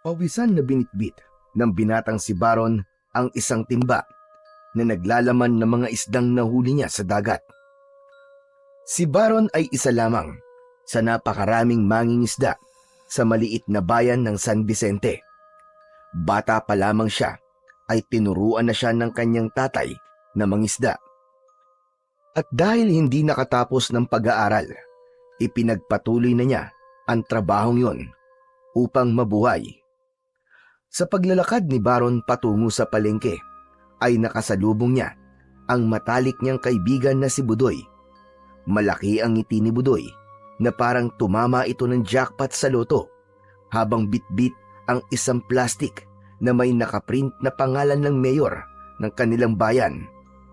Pawisan na binitbit ng binatang si Baron ang isang timba na naglalaman ng mga isdang nahuli niya sa dagat. Si Baron ay isa lamang sa napakaraming mangingisda sa maliit na bayan ng San Vicente. Bata pa lamang siya ay tinuruan na siya ng kanyang tatay na mangisda. At dahil hindi nakatapos ng pag-aaral, ipinagpatuloy na niya ang trabahong yon upang mabuhay. Sa paglalakad ni Baron patungo sa palengke, ay nakasalubong niya ang matalik niyang kaibigan na si Budoy. Malaki ang ngiti ni Budoy na parang tumama ito ng jackpot sa loto habang bitbit ang isang plastik na may nakaprint na pangalan ng mayor ng kanilang bayan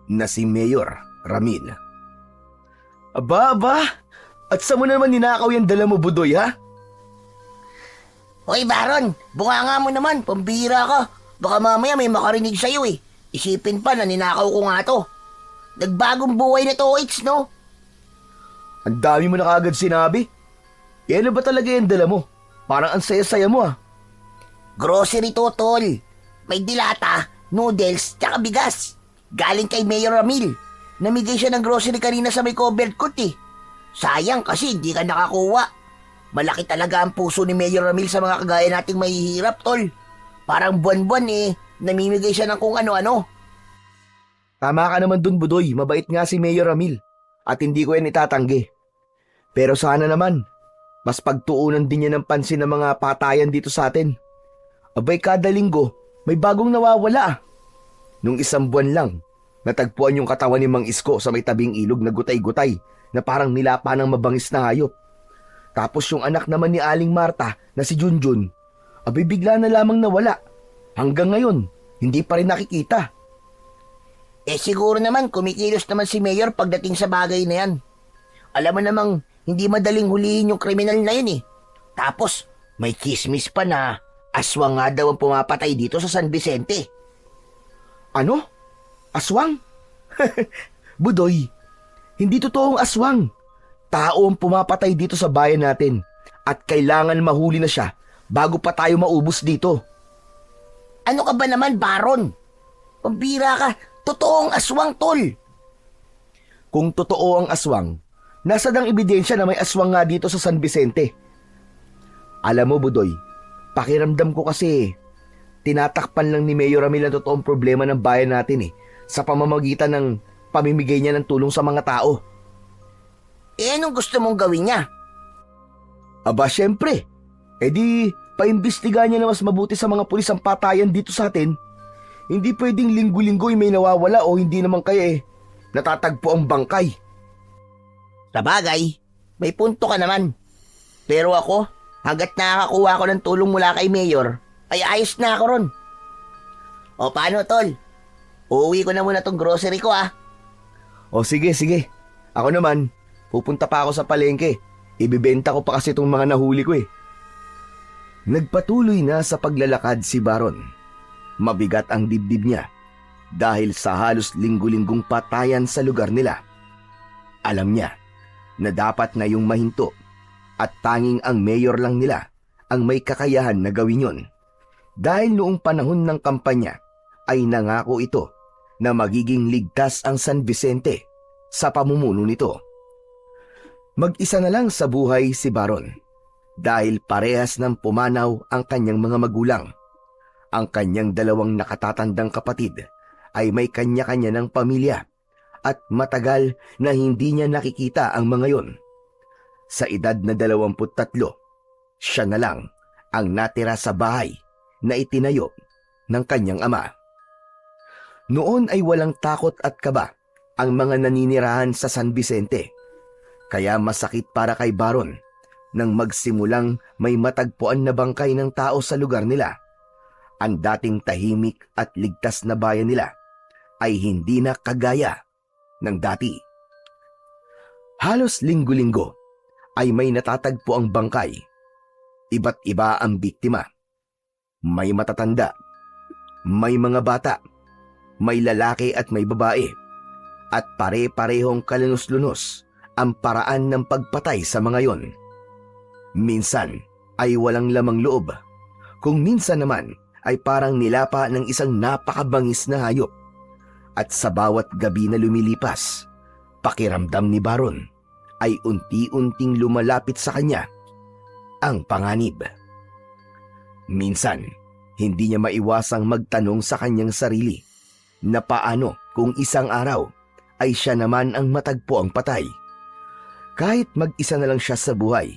na si Mayor Ramil. Aba! At sa mo naman ninakaw yung dala mo, Budoy, ha? Hoy Baron, bunganga mo naman, pambira ka. Baka mamaya may makarinig sa'yo eh. Isipin pa na ninakaw ko nga to. Nagbagong buhay na to, It's, no? Ang dami mo na kaagad sinabi. Ano ba talaga yung dala mo? Parang ang saya-saya mo, ah. Grocery to, tol. May dilata, noodles, tsaka bigas. Galing kay Mayor Ramil. Namigay siya ng grocery kanina sa may covered court eh. Sayang kasi hindi ka nakakuha. Malaki talaga ang puso ni Mayor Ramil sa mga kagaya nating mahihirap, tol. Parang buwan-buwan eh, namimigay siya ng kung ano-ano. Tama ka naman dun, Budoy. Mabait nga si Mayor Ramil. At hindi ko yan itatanggi. Pero sana naman, mas pagtuunan din niya ng pansin ng mga patayan dito sa atin. Abay, kada linggo, may bagong nawawala. Nung isang buwan lang, natagpuan yung katawan ni Mang Isko sa may tabing ilog na gutay-gutay na parang nilapa ng mabangis na hayop. Tapos yung anak naman ni Aling Marta na si Junjun, abay bigla na lamang nawala. Hanggang ngayon, hindi pa rin nakikita. Eh siguro naman kumikilos naman si Mayor pagdating sa bagay na yan. Alam mo namang hindi madaling hulihin yung kriminal na yun eh. Tapos may chismis pa na aswang nga daw ang pumapatay dito sa San Vicente. Ano? Aswang? Budoy, hindi totoong aswang. Tao ang pumapatay dito sa bayan natin at kailangan mahuli na siya bago pa tayo maubos dito. Ano ka ba naman, Baron? Pambira ka, totoong aswang, tol. Kung totoo ang aswang, nasaan ang ebidensya na may aswang nga dito sa San Vicente? Alam mo, Budoy, pakiramdam ko kasi tinatakpan lang ni Mayor Ramil ang totoong problema ng bayan natin sa pamamagitan ng pamimigay niya ng tulong sa mga tao. Eh anong gusto mong gawin niya? Aba, syempre. Di, paimbestiga niya na mas mabuti sa mga pulis ang patayan dito sa atin. Hindi pwedeng linggo-linggo may nawawala o hindi naman kaya natatagpo ang bangkay. Sabagay, may punto ka naman. Pero ako, hanggat nakakakuha ko ng tulong mula kay Mayor, ay ayos na ako ron. O paano, tol? Uuwi ko na muna tong grocery ko, ah. O sige. Ako naman, pupunta pa ako sa palengke. Ibibenta ko pa kasi itong mga nahuli ko. Nagpatuloy na sa paglalakad si Baron. Mabigat ang dibdib niya dahil sa halos linggo-linggong patayan sa lugar nila. Alam niya na dapat na yung mahinto at tanging ang mayor lang nila ang may kakayahan na gawin yon. Dahil noong panahon ng kampanya ay nangako ito na magiging ligtas ang San Vicente sa pamumuno nito. Mag-isa na lang sa buhay si Baron dahil parehas ng pumanaw ang kanyang mga magulang. Ang kanyang dalawang nakatatandang kapatid ay may kanya-kanya ng pamilya at matagal na hindi niya nakikita ang mga yon. Sa edad na 23, siya na lang ang natira sa bahay na itinayo ng kanyang ama. Noon ay walang takot at kaba ang mga naninirahan sa San Vicente. Kaya masakit para kay Baron nang magsimulang may matagpuan na bangkay ng tao sa lugar nila. Ang dating tahimik at ligtas na bayan nila ay hindi na kagaya ng dati. Halos linggo-linggo ay may natatagpo ang bangkay. Iba't iba ang biktima. May matatanda, may mga bata, may lalaki at may babae, at pare-parehong kalunos-lunos ang paraan ng pagpatay sa mga yon. Minsan ay walang lamang loob, Kung minsan naman ay parang nilapa ng isang napakabangis na hayop. At sa bawat gabi na lumilipas, pakiramdam ni Baron ay unti-unting lumalapit sa kanya ang panganib. Minsan, hindi niya maiwasang magtanong sa kanyang sarili na paano kung isang araw ay siya naman ang matagpo ang patay. Kahit mag-isa na lang siya sa buhay,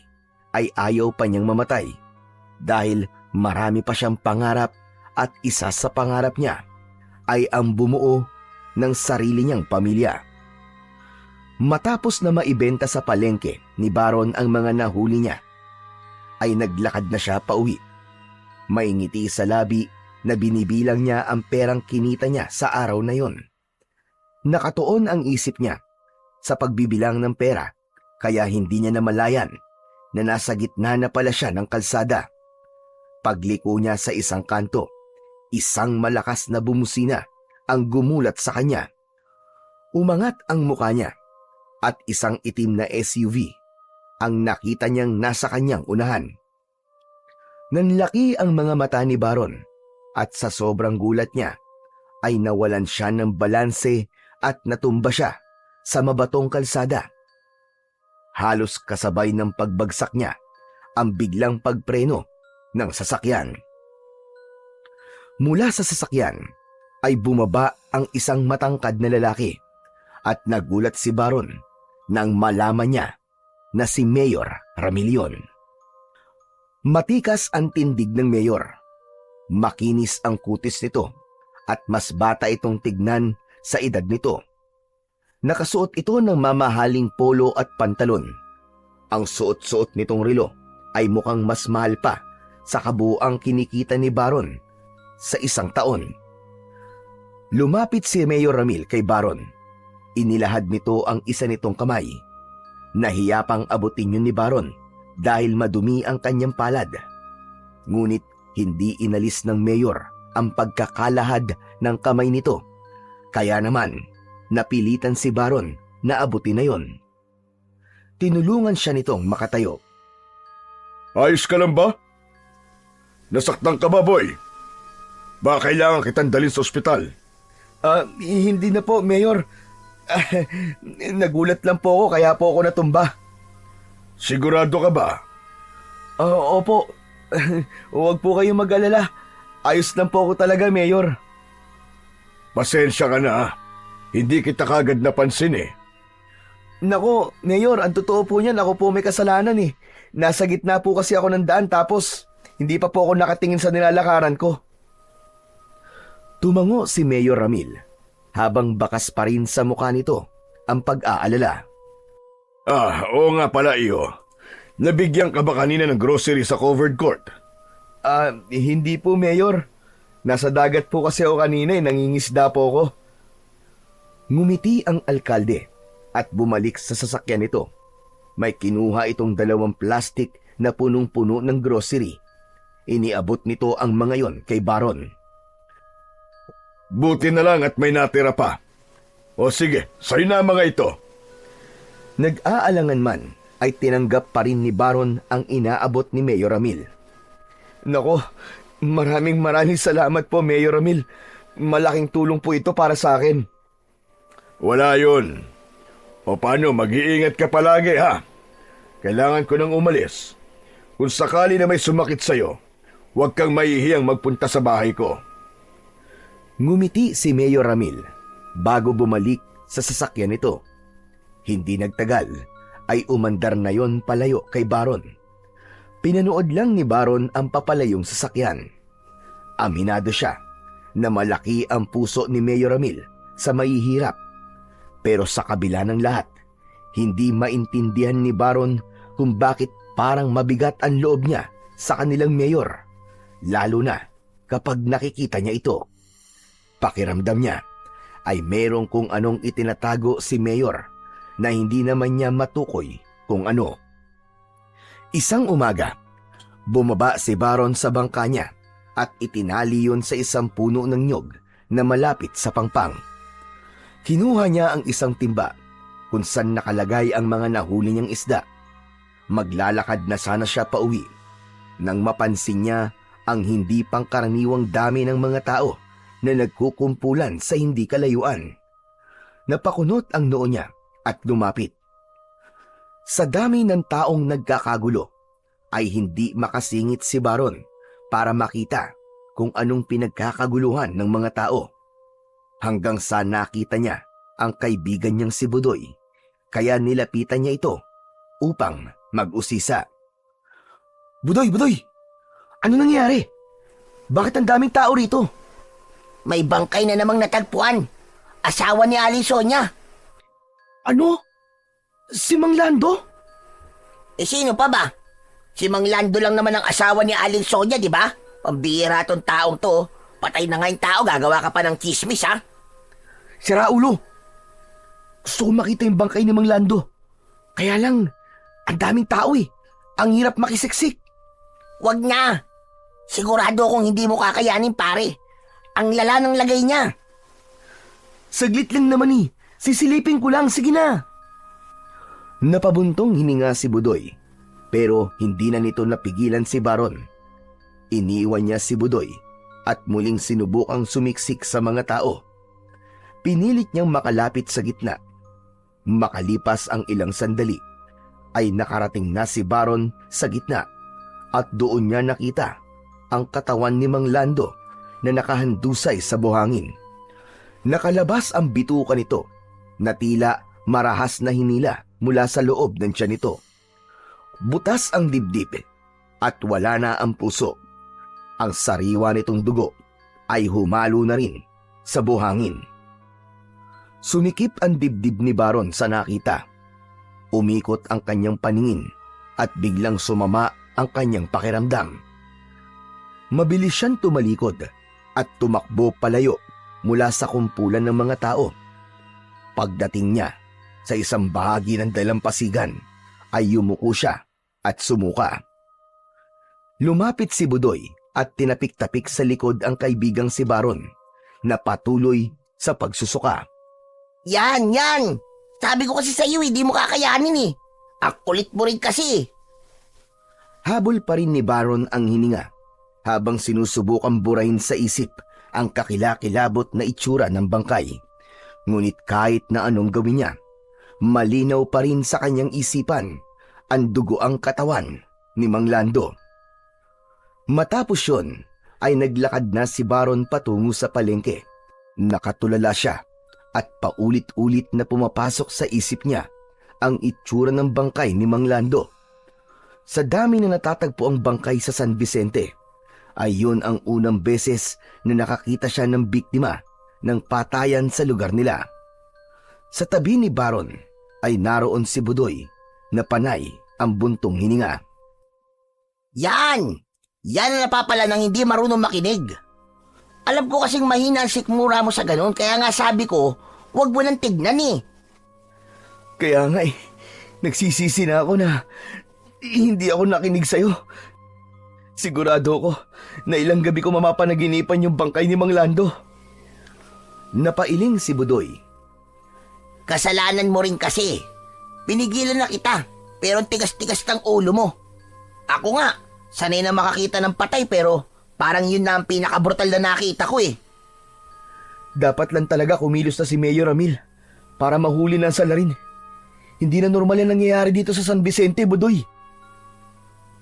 ay ayaw pa niyang mamatay dahil marami pa siyang pangarap at isa sa pangarap niya ay ang bumuo ng sarili niyang pamilya. Matapos na maibenta sa palengke ni Baron ang mga nahuli niya, ay naglakad na siya pauwi. May ngiti sa labi na binibilang niya ang perang kinita niya sa araw na yon. Nakatuon ang isip niya sa pagbibilang ng pera, kaya hindi niya namalayan na nasa gitna na pala siya ng kalsada. Pagliko niya sa isang kanto, isang malakas na bumusina ang gumulat sa kanya. Umangat ang mukha niya at isang itim na SUV ang nakita niyang nasa kanyang unahan. Nanlaki ang mga mata ni Baron at sa sobrang gulat niya ay nawalan siya ng balanse at natumba siya sa mabatong kalsada. Halos kasabay ng pagbagsak niya ang biglang pagpreno ng sasakyan. Mula sa sasakyan ay bumaba ang isang matangkad na lalaki at nagulat si Baron nang malaman niya na si Mayor Ramillon. Matikas ang tindig ng Mayor. Makinis ang kutis nito at mas bata itong tignan sa edad nito. Nakasuot ito ng mamahaling polo at pantalon. Ang suot-suot nitong relo ay mukhang mas mahal pa sa kabuuang kinikita ni Baron sa isang taon. Lumapit si Mayor Ramil kay Baron. Inilahad nito ang isa nitong kamay. Nahiya pang abutin yun ni Baron dahil madumi ang kanyang palad. Ngunit hindi inalis ng Mayor ang pagkakalahad ng kamay nito. Kaya naman, napilitan si Baron na abutin na yon. Tinulungan siya nitong makatayo. Ayos ka lang ba? Nasaktan ka ba, boy? Baka kailangan kitang dalhin sa ospital. Hindi na po, Mayor. Nagulat lang po ako kaya po ako natumba. Sigurado ka ba? Opo. Huwag po kayong mag-alala. Ayos lang po ako talaga, Mayor. Pasensya ka na. Hindi kita kagad napansin eh. Nako, Mayor, ang totoo po niyan, ako po may kasalanan eh. Nasa gitna po kasi ako ng daan tapos hindi pa po ako nakatingin sa nilalakaran ko. Tumango si Mayor Ramil habang bakas pa rin sa mukha nito ang pag-aalala. Oo nga pala iyo. Nabigyan ka ba kanina ng grocery sa covered court? Hindi po, Mayor. Nasa dagat po kasi ako kanina nangingisda po ako. Ngumiti ang alkalde at bumalik sa sasakyan nito. May kinuha itong 2 plastic na punong-puno ng grocery. Iniabot nito ang mga yon kay Baron. Buti na lang at may natira pa. O sige, sa'yo na mga ito. Nag-aalangan man ay tinanggap pa rin ni Baron ang inaabot ni Mayor Ramil. Nako, maraming salamat po, Mayor Ramil. Malaking tulong po ito para sa akin. Wala yun. O paano, mag-iingat ka palagi ha. Kailangan ko nang umalis. Kung sakali na may sumakit sa'yo, huwag kang mahihiyang magpunta sa bahay ko. Ngumiti si Mayor Ramil bago bumalik sa sasakyan nito. Hindi nagtagal ay umandar na yon palayo kay Baron. Pinanood lang ni Baron ang papalayong sasakyan. Aminado siya na malaki ang puso ni Mayor Ramil sa mahihirap. Pero sa kabila ng lahat, hindi maintindihan ni Baron kung bakit parang mabigat ang loob niya sa kanilang mayor. Lalo na kapag nakikita niya ito. Pakiramdam niya ay merong kung anong itinatago si Mayor na hindi naman niya matukoy kung ano. Isang umaga, bumaba si Baron sa bangka niya at itinali yun sa isang puno ng nyog na malapit sa pangpang. Kinuha niya ang isang timba kung saan nakalagay ang mga nahuli niyang isda. Maglalakad na sana siya pauwi nang mapansin niya ang hindi pangkaraniwang dami ng mga tao na nagkukumpulan sa hindi kalayuan. Napakunot ang noo niya at lumapit. Sa dami ng taong nagkakagulo ay hindi makasingit si Baron para makita kung anong pinagkakaguluhan ng mga tao. Hanggang sa nakita niya ang kaibigan niyang si Budoy, kaya nilapitan niya ito upang mag-usisa. Budoy! Budoy! Ano nangyari? Bakit ang daming tao rito? May bangkay na namang natagpuan. Asawa ni Aling Sonia. Ano? Si Mang Lando? Sino pa ba? Si Mang Lando lang naman ang asawa ni Aling Sonia, di ba? Pambihira tong taong to. Patay na nga yung tao, gagawa ka pa ng chismis, ha? Sira ulo! Gusto ko makita yung bangkay ni Mang Lando. Kaya lang, ang daming tao eh. Ang hirap makisiksik. Wag na. Sigurado akong hindi mo kakayanin, pare. Ang lala ng lagay niya. Saglit lang naman eh. Sisilipin ko lang, sige na. Napabuntong hininga si Budoy, pero hindi na nito napigilan si Baron. Iniwan niya si Budoy at muling sinubukang sumiksik sa mga tao. Pinilit niyang makalapit sa gitna. Makalipas ang ilang sandali, ay nakarating na si Baron sa gitna at doon niya nakita ang katawan ni Mang Lando na nakahandusay sa buhangin. Nakalabas ang bituka nito na tila marahas na hinila mula sa loob ng tiyan nito. Butas ang dibdib at wala na ang puso. Ang sariwa nitong dugo ay humalo na rin sa buhangin. Sumikip ang dibdib ni Baron sa nakita. Umikot ang kanyang paningin at biglang sumama ang kanyang pakiramdam. Mabilis siyang tumalikod at tumakbo palayo mula sa kumpulan ng mga tao. Pagdating niya sa isang bahagi ng dalampasigan ay yumuko siya at sumuka. Lumapit si Budoy at tinapik-tapik sa likod ang kaibigang si Baron na patuloy sa pagsusuka. Yan! Sabi ko kasi sa iyo, hindi mo kakayanin eh. Ang kulit mo rin kasi. Habol pa rin ni Baron ang hininga habang sinusubukang burahin sa isip ang kakilakilabot na itsura ng bangkay. Ngunit kahit na anong gawin niya, malinaw pa rin sa kanyang isipan ang dugoang katawan ni Mang Lando. Matapos yun, ay naglakad na si Baron patungo sa palengke. Nakatulala siya at paulit-ulit na pumapasok sa isip niya ang itsura ng bangkay ni Mang Lando. Sa dami na natatagpo ang bangkay sa San Vicente, ay yun ang unang beses na nakakita siya ng biktima ng patayan sa lugar nila. Sa tabi ni Baron ay naroon si Budoy na panay ang buntong hininga. Yan ang napapala ng hindi marunong makinig. Alam ko kasing mahina ang sikmura mo sa ganun, kaya nga sabi ko, huwag mo nang tignan eh. Kaya nga nagsisisi na ako na hindi ako nakinig sa'yo. Sigurado ko na ilang gabi ko mamapanaginipan yung bangkay ni Mang Lando. Napailing si Budoy. Kasalanan mo rin kasi. Pinigilan na kita, pero tigas-tigas ng ulo mo. Ako nga, sanay na makakita ng patay pero parang yun na ang pinakabrutal na nakita ko eh. Dapat lang talaga kumilos na si Mayor Ramil para mahuli na ang salarin. Hindi na normal ang nangyayari dito sa San Vicente, Budoy.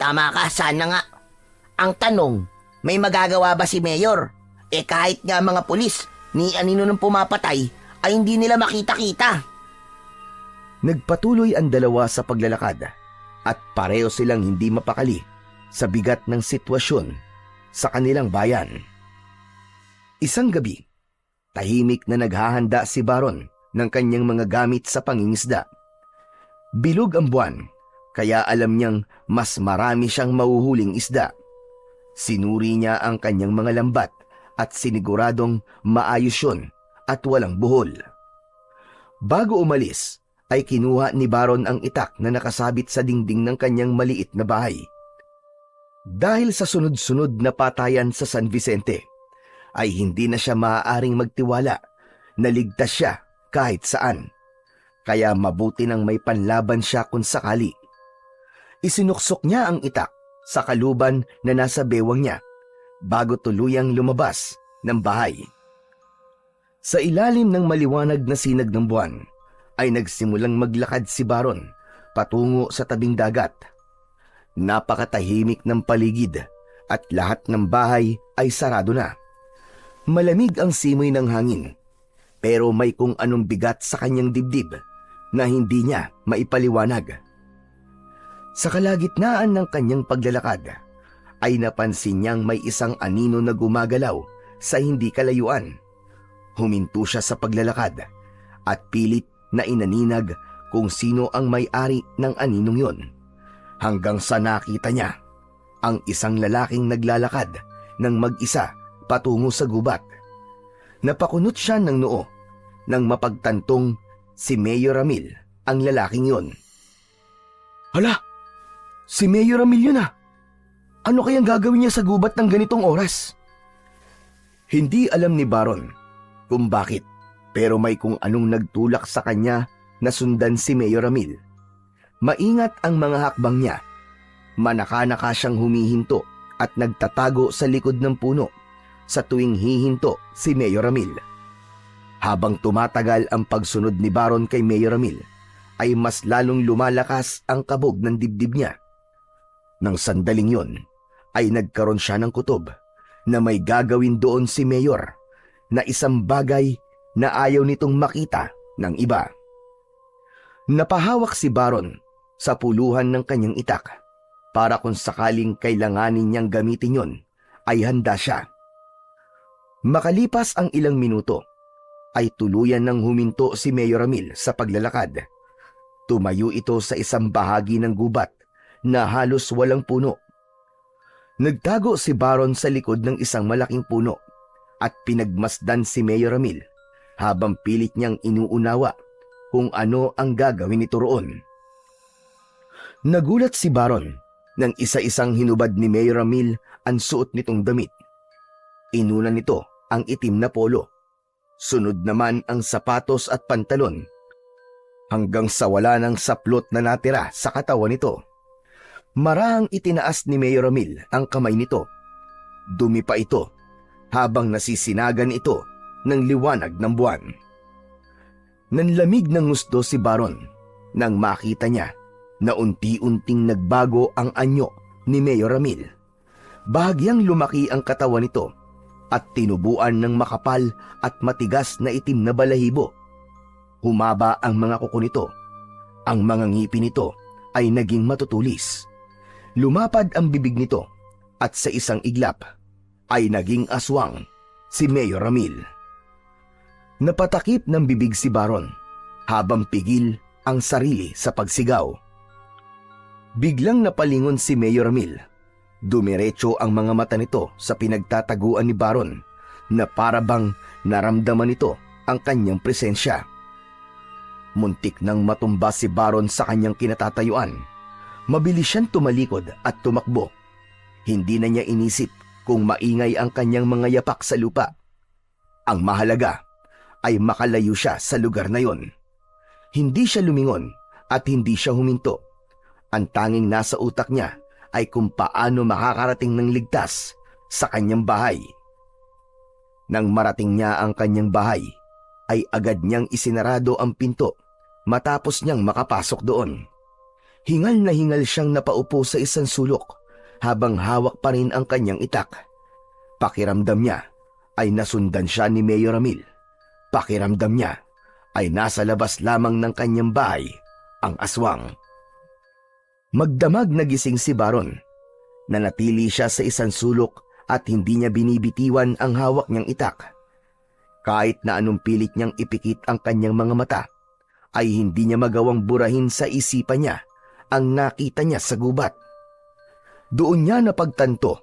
Tama ka, sana nga. Ang tanong, may magagawa ba si Mayor? Kahit nga mga pulis, ni anino nung pumapatay, ay hindi nila makita-kita. Nagpatuloy ang dalawa sa paglalakad at pareho silang hindi mapakali sa bigat ng sitwasyon sa kanilang bayan. Isang gabi, tahimik na naghahanda si Baron ng kanyang mga gamit sa pangingisda. Bilog ang buwan, kaya alam niyang mas marami siyang mahuhuling isda. Sinuri niya ang kanyang mga lambat at siniguradong maayos yun at walang buhol. Bago umalis, ay kinuha ni Baron ang itak na nakasabit sa dingding ng kanyang maliit na bahay. Dahil sa sunod-sunod na patayan sa San Vicente, ay hindi na siya maaaring magtiwala na ligtas siya kahit saan. Kaya mabuti nang may panlaban siya kung sakali. Isinuksok niya ang itak sa kaluban na nasa bewang niya bago tuluyang lumabas ng bahay. Sa ilalim ng maliwanag na sinag ng buwan ay nagsimulang maglakad si Baron patungo sa tabing dagat. Napakatahimik ng paligid at lahat ng bahay ay sarado na. Malamig ang simoy ng hangin, pero may kung anong bigat sa kanyang dibdib na hindi niya maipaliwanag. Sa kalagitnaan ng kanyang paglalakad ay napansin niyang may isang anino na gumagalaw sa hindi kalayuan. Huminto siya sa paglalakad at pilit na inaninag kung sino ang may-ari ng aninong yon, hanggang sa nakita niya ang isang lalaking naglalakad ng mag-isa patungo sa gubat. Napakunot siya ng noo nang mapagtantong si Mayor Ramil ang lalaking yon. Hala! Si Mayor Ramil yun ah! Ano kayang gagawin niya sa gubat ng ganitong oras? Hindi alam ni Baron kung bakit, pero may kung anong nagtulak sa kanya na sundan si Mayor Ramil. Maingat ang mga hakbang niya. Manaka-naka siyang humihinto at nagtatago sa likod ng puno sa tuwing hihinto si Mayor Ramil. Habang tumatagal ang pagsunod ni Baron kay Mayor Ramil, ay mas lalong lumalakas ang kabog ng dibdib niya. Nang sandaling yon, ay nagkaroon siya ng kutob na may gagawin doon si Mayor na isang bagay na ayaw nitong makita ng iba. Napahawak si Baron sa puluhan ng kanyang itak para kung sakaling kailanganin niyang gamitin yon, ay handa siya. Makalipas ang ilang minuto, ay tuluyan ng huminto si Mayor Ramil sa paglalakad. Tumayo ito sa isang bahagi ng gubat na halos walang puno. Nagtago si Baron sa likod ng isang malaking puno at pinagmasdan si Mayor Ramil habang pilit niyang inuunawa kung ano ang gagawin nito roon. Nagulat si Baron nang isa-isang hinubad ni Mayor Ramil ang suot nitong damit. Inuna nito ang itim na polo. Sunod naman ang sapatos at pantalon, hanggang sa wala ng saplot na natira sa katawan nito. Marahang itinaas ni Mayor Ramil ang kamay nito. Dumi pa ito habang nasisinagan ito ng liwanag ng buwan. Nanlamig ng gusto si Baron nang makita niya na unti-unting nagbago ang anyo ni Mayor Ramil. Bahagyang lumaki ang katawan nito at tinubuan ng makapal at matigas na itim na balahibo. Humaba ang mga kuko nito. Ang mga ngipin nito ay naging matutulis. Lumapad ang bibig nito at sa isang iglap ay naging aswang si Mayor Ramil. Napatakip ng bibig si Baron habang pigil ang sarili sa pagsigaw. Biglang napalingon si Mayor Ramil. Dumiretso ang mga mata nito sa pinagtataguan ni Baron na para bang naramdaman nito ang kanyang presensya. Muntik nang matumba si Baron sa kanyang kinatatayuan. Mabilis siyang tumalikod at tumakbo. Hindi na niya inisip kung maingay ang kanyang mga yapak sa lupa. Ang mahalaga ay makalayo siya sa lugar na yon. Hindi siya lumingon at hindi siya huminto. Ang tanging nasa utak niya ay kung paano makakarating ng ligtas sa kanyang bahay. Nang marating niya ang kanyang bahay, ay agad niyang isinarado ang pinto matapos niyang makapasok doon. Hingal na hingal siyang napaupo sa isang sulok habang hawak pa rin ang kanyang itak. Pakiramdam niya ay nasundan siya ni Mayor Ramil. Pakiramdam niya ay nasa labas lamang ng kanyang bahay ang aswang. Magdamag nagising si Baron. Nanatili siya sa isang sulok at hindi niya binibitiwan ang hawak niyang itak. Kahit na anong pilit niyang ipikit ang kanyang mga mata, ay hindi niya magawang burahin sa isipan niya ang nakita niya sa gubat. Doon niya napagtanto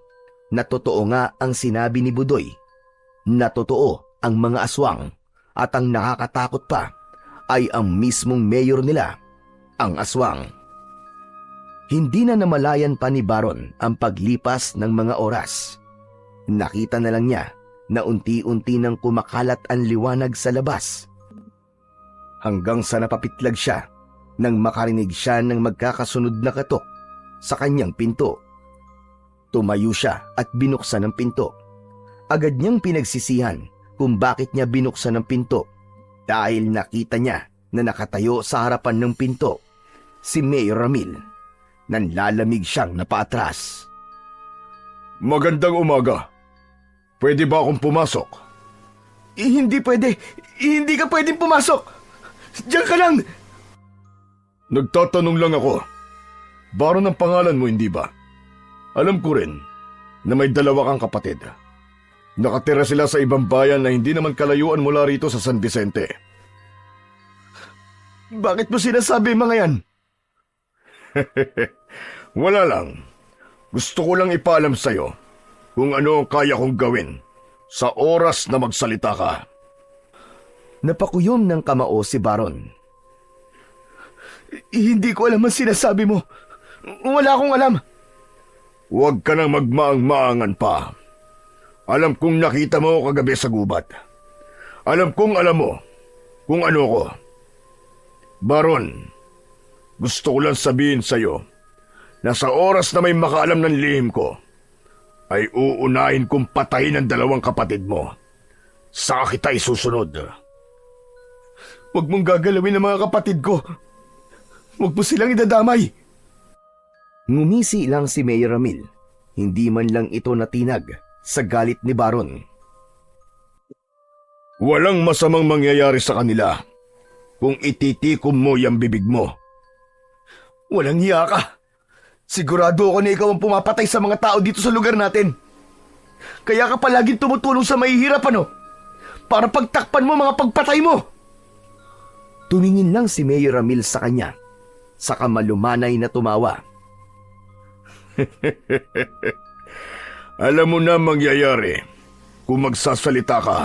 na totoo nga ang sinabi ni Budoy, na totoo ang mga aswang at ang nakakatakot pa ay ang mismong mayor nila, ang aswang. Hindi na namalayan pa ni Baron ang paglipas ng mga oras. Nakita na lang niya na unti-unti nang kumakalat ang liwanag sa labas. Hanggang sa napapitlag siya nang makarinig siya ng magkakasunod na katok sa kanyang pinto. Tumayo siya at binuksan ang pinto. Agad niyang pinagsisihan kung bakit niya binuksan ang pinto dahil nakita niya na nakatayo sa harapan ng pinto si Mayor Ramil. Nanlalamig siyang napaatras. Magandang umaga. Pwede ba akong pumasok? Hindi pwede. Hindi ka pwedeng pumasok. Diyan ka lang. Nagtatanong lang ako. Baron ang pangalan mo, hindi ba? Alam ko rin na may dalawa kang kapatid. Nakatira sila sa ibang bayan na hindi naman kalayuan mula rito sa San Vicente. Bakit mo sinasabi mga yan? Wala lang. Gusto ko lang ipaalam sa'yo kung ano ang kaya kong gawin sa oras na magsalita ka. Napakuyom ng kamao si Baron. Hindi ko alam ang sinasabi mo. Wala akong alam. Huwag ka nang magmaang-maangan pa. Alam kong nakita mo kagabi sa gubat. Alam kong alam mo kung ano ko. Baron, gusto ko lang sabihin sa'yo na sa oras na may makaalam ng lihim ko, ay uunahin kong patayin ang dalawang kapatid mo. Saka kita isusunod. Huwag mong gagalawin ang mga kapatid ko. Huwag mo silang idadamay. Ngumisi lang si Mayor Ramil. Hindi man lang ito natinag sa galit ni Baron. Walang masamang mangyayari sa kanila kung ititikom mo yung bibig mo. Walang hiya ka. Sigurado ako na ikaw ang pumapatay sa mga tao dito sa lugar natin. Kaya ka palaging tumutulong sa mahihirap, ano? Para pagtakpan mo mga pagpatay mo. Tumingin lang si Mayor Ramil sa kanya, saka malumanay na tumawa. Alam mo na mangyayari kung magsasalita ka.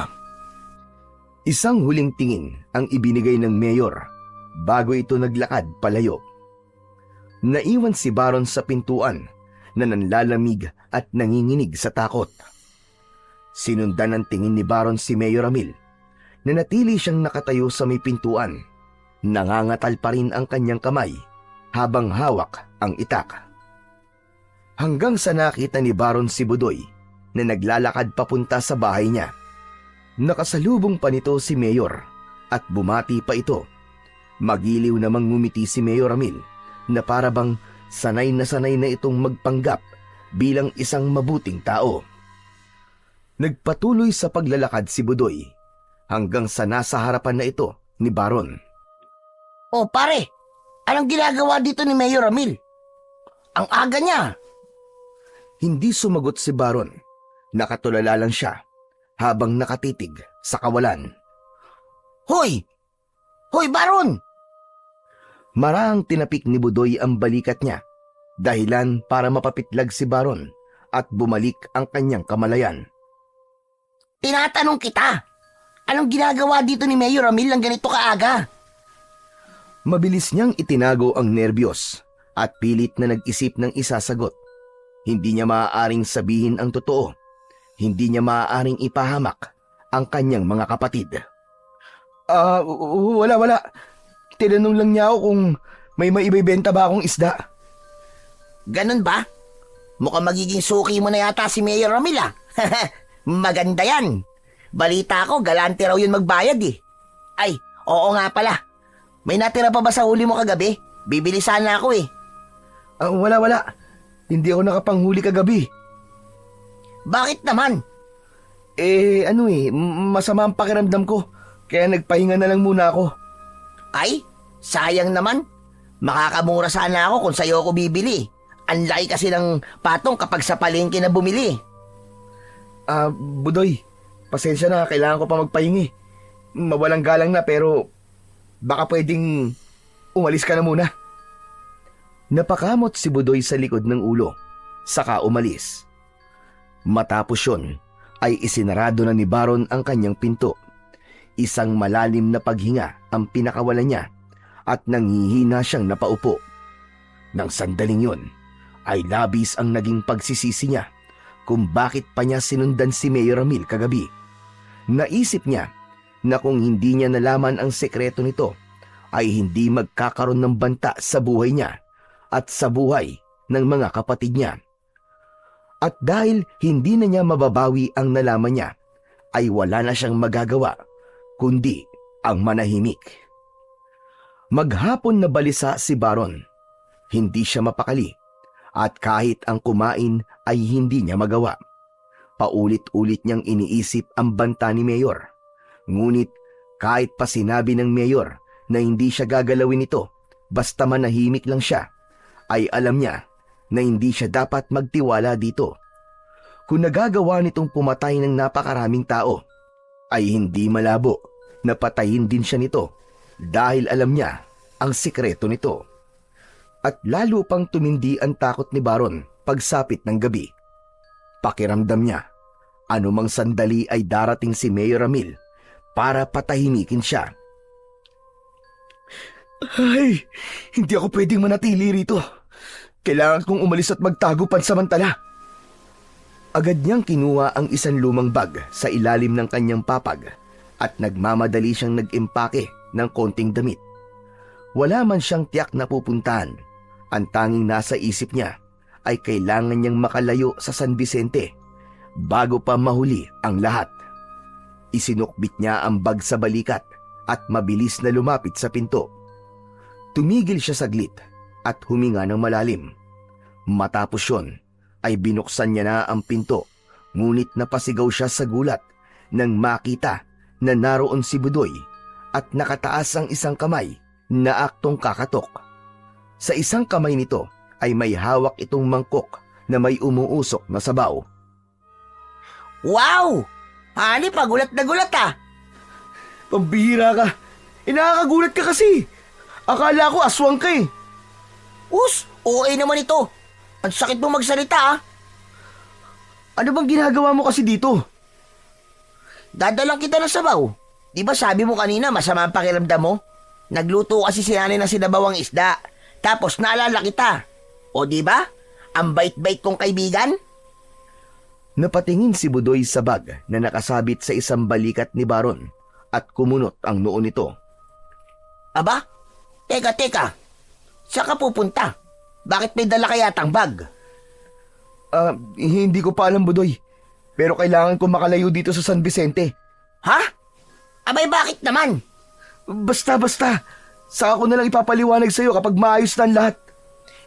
Isang huling tingin ang ibinigay ng mayor bago ito naglakad palayo. Naiwan si Baron sa pintuan na nanlalamig at nanginginig sa takot. Sinundan ng tingin ni Baron si Mayor Ramil na natili siyang nakatayo sa may pintuan. Nangangatal pa rin ang kanyang kamay habang hawak ang itak. Hanggang sa nakita ni Baron si Budoy na naglalakad papunta sa bahay niya. Nakasalubong pa nito si Mayor at bumati pa ito. Magiliw namang ngumiti si Mayor Ramil na parabang sanay na itong magpanggap bilang isang mabuting tao. Nagpatuloy sa paglalakad si Budoy hanggang sa nasa harapan na ito ni Baron. Oh pare, anong ginagawa dito ni Mayor Ramil? Ang aga niya. Hindi sumagot si Baron. Nakatulala lang siya habang nakatitig sa kawalan. Hoy! Hoy Baron! Marahang tinapik ni Budoy ang balikat niya, dahilan para mapapitlag si Baron at bumalik ang kanyang kamalayan. Tinatanong kita, anong ginagawa dito ni Mayor Ramil ng ganito kaaga? Mabilis niyang itinago ang nerbiyos at pilit na nag-isip ng isasagot. Hindi niya maaaring sabihin ang totoo. Hindi niya maaaring ipahamak ang kanyang mga kapatid. Wala. Tinanong lang niya ako kung may maibibenta ba akong isda. Ganun ba? Mukhang magiging suki mo na yata si Mayor Ramil ah. Maganda yan. Balita ko, galante raw yun magbayad eh. Ay, oo nga pala. May natira pa ba sa huli mo kagabi? Bibili sana ako eh. Wala. Hindi ako nakapanghuli kagabi. Bakit naman? Masama ang pakiramdam ko. Kaya nagpahinga na lang muna ako. Ay, sayang naman. Makakamura sana ako kung sa'yo ako bibili. Ang laki kasi ng patong kapag sa palengke na bumili. Budoy, pasensya na, kailangan ko pa magpahingi. Mawalang galang na pero baka pwedeng umalis ka na muna. Napakamot si Budoy sa likod ng ulo, saka umalis. Matapos yun, ay isinarado na ni Baron ang kanyang pinto. Isang malalim na paghinga ang pinakawalan niya at nanghihina siyang napaupo. Nang sandaling yun, ay labis ang naging pagsisisi niya kung bakit pa niya sinundan si Mayor Ramil kagabi. Naisip niya na kung hindi niya nalaman ang sekreto nito, ay hindi magkakaroon ng banta sa buhay niya at sa buhay ng mga kapatid niya. At dahil hindi na niya mababawi ang nalaman niya, ay wala na siyang magagawa kundi ang manahimik. Maghapon na balisa si Baron. Hindi siya mapakali at kahit ang kumain ay hindi niya magawa. Paulit-ulit niyang iniisip ang banta ni Mayor. Ngunit kahit pa sinabi ng Mayor na hindi siya gagalawin ito basta manahimik lang siya, ay alam niya na hindi siya dapat magtiwala dito. Kung nagagawa nitong pumatay ng napakaraming tao, ay hindi malabo na patayin din siya nito dahil alam niya ang sikreto nito. At lalo pang tumindi ang takot ni Baron pagsapit ng gabi. Pakiramdam niya, anumang sandali ay darating si Mayor Ramil para patahimikin siya. Ay, hindi ako pwedeng manatili rito. Kailangan kong umalis at magtago pansamantala. Agad niyang kinuha ang isang lumang bag sa ilalim ng kanyang papag at nagmamadali siyang nag-impake ng konting damit. Wala man siyang tiyak na pupuntahan. Ang tanging nasa isip niya ay kailangan niyang makalayo sa San Vicente bago pa mahuli ang lahat. Isinukbit niya ang bag sa balikat at mabilis na lumapit sa pinto. Tumigil siya saglit at huminga ng malalim. Matapos yun ay binuksan niya na ang pinto, ngunit napasigaw siya sa gulat nang makita na naroon si Budoy at nakataas ang isang kamay na aktong kakatok. Sa isang kamay nito ay may hawak itong mangkok na may umuusok na sabaw. Wow! Hani, pagulat na gulat ah! Pambihira ka! Nakakagulat ka kasi! Akala ko aswang ka eh! OA naman ito! Ang sakit mo magsalita ah! Ano bang ginagawa mo kasi dito? Dadalang kita ng sabaw. Di ba sabi mo kanina masama ang pakiramdam mo? Nagluto kasi si nanay ng sinabawang isda. Tapos naalala kita. O di ba? Ang bait-bait kong kaibigan? Napatingin si Budoy sa bag na nakasabit sa isang balikat ni Baron at kumunot ang noo nito. Aba? Teka. Saan ka pupunta? Bakit may dala ka yatang bag? Hindi ko pa alam, Budoy. Pero kailangan ko makalayo dito sa San Vicente. Ha? Abay, bakit naman? Basta. Saka ko na lang ipapaliwanag sa'yo kapag maayos na ang lahat.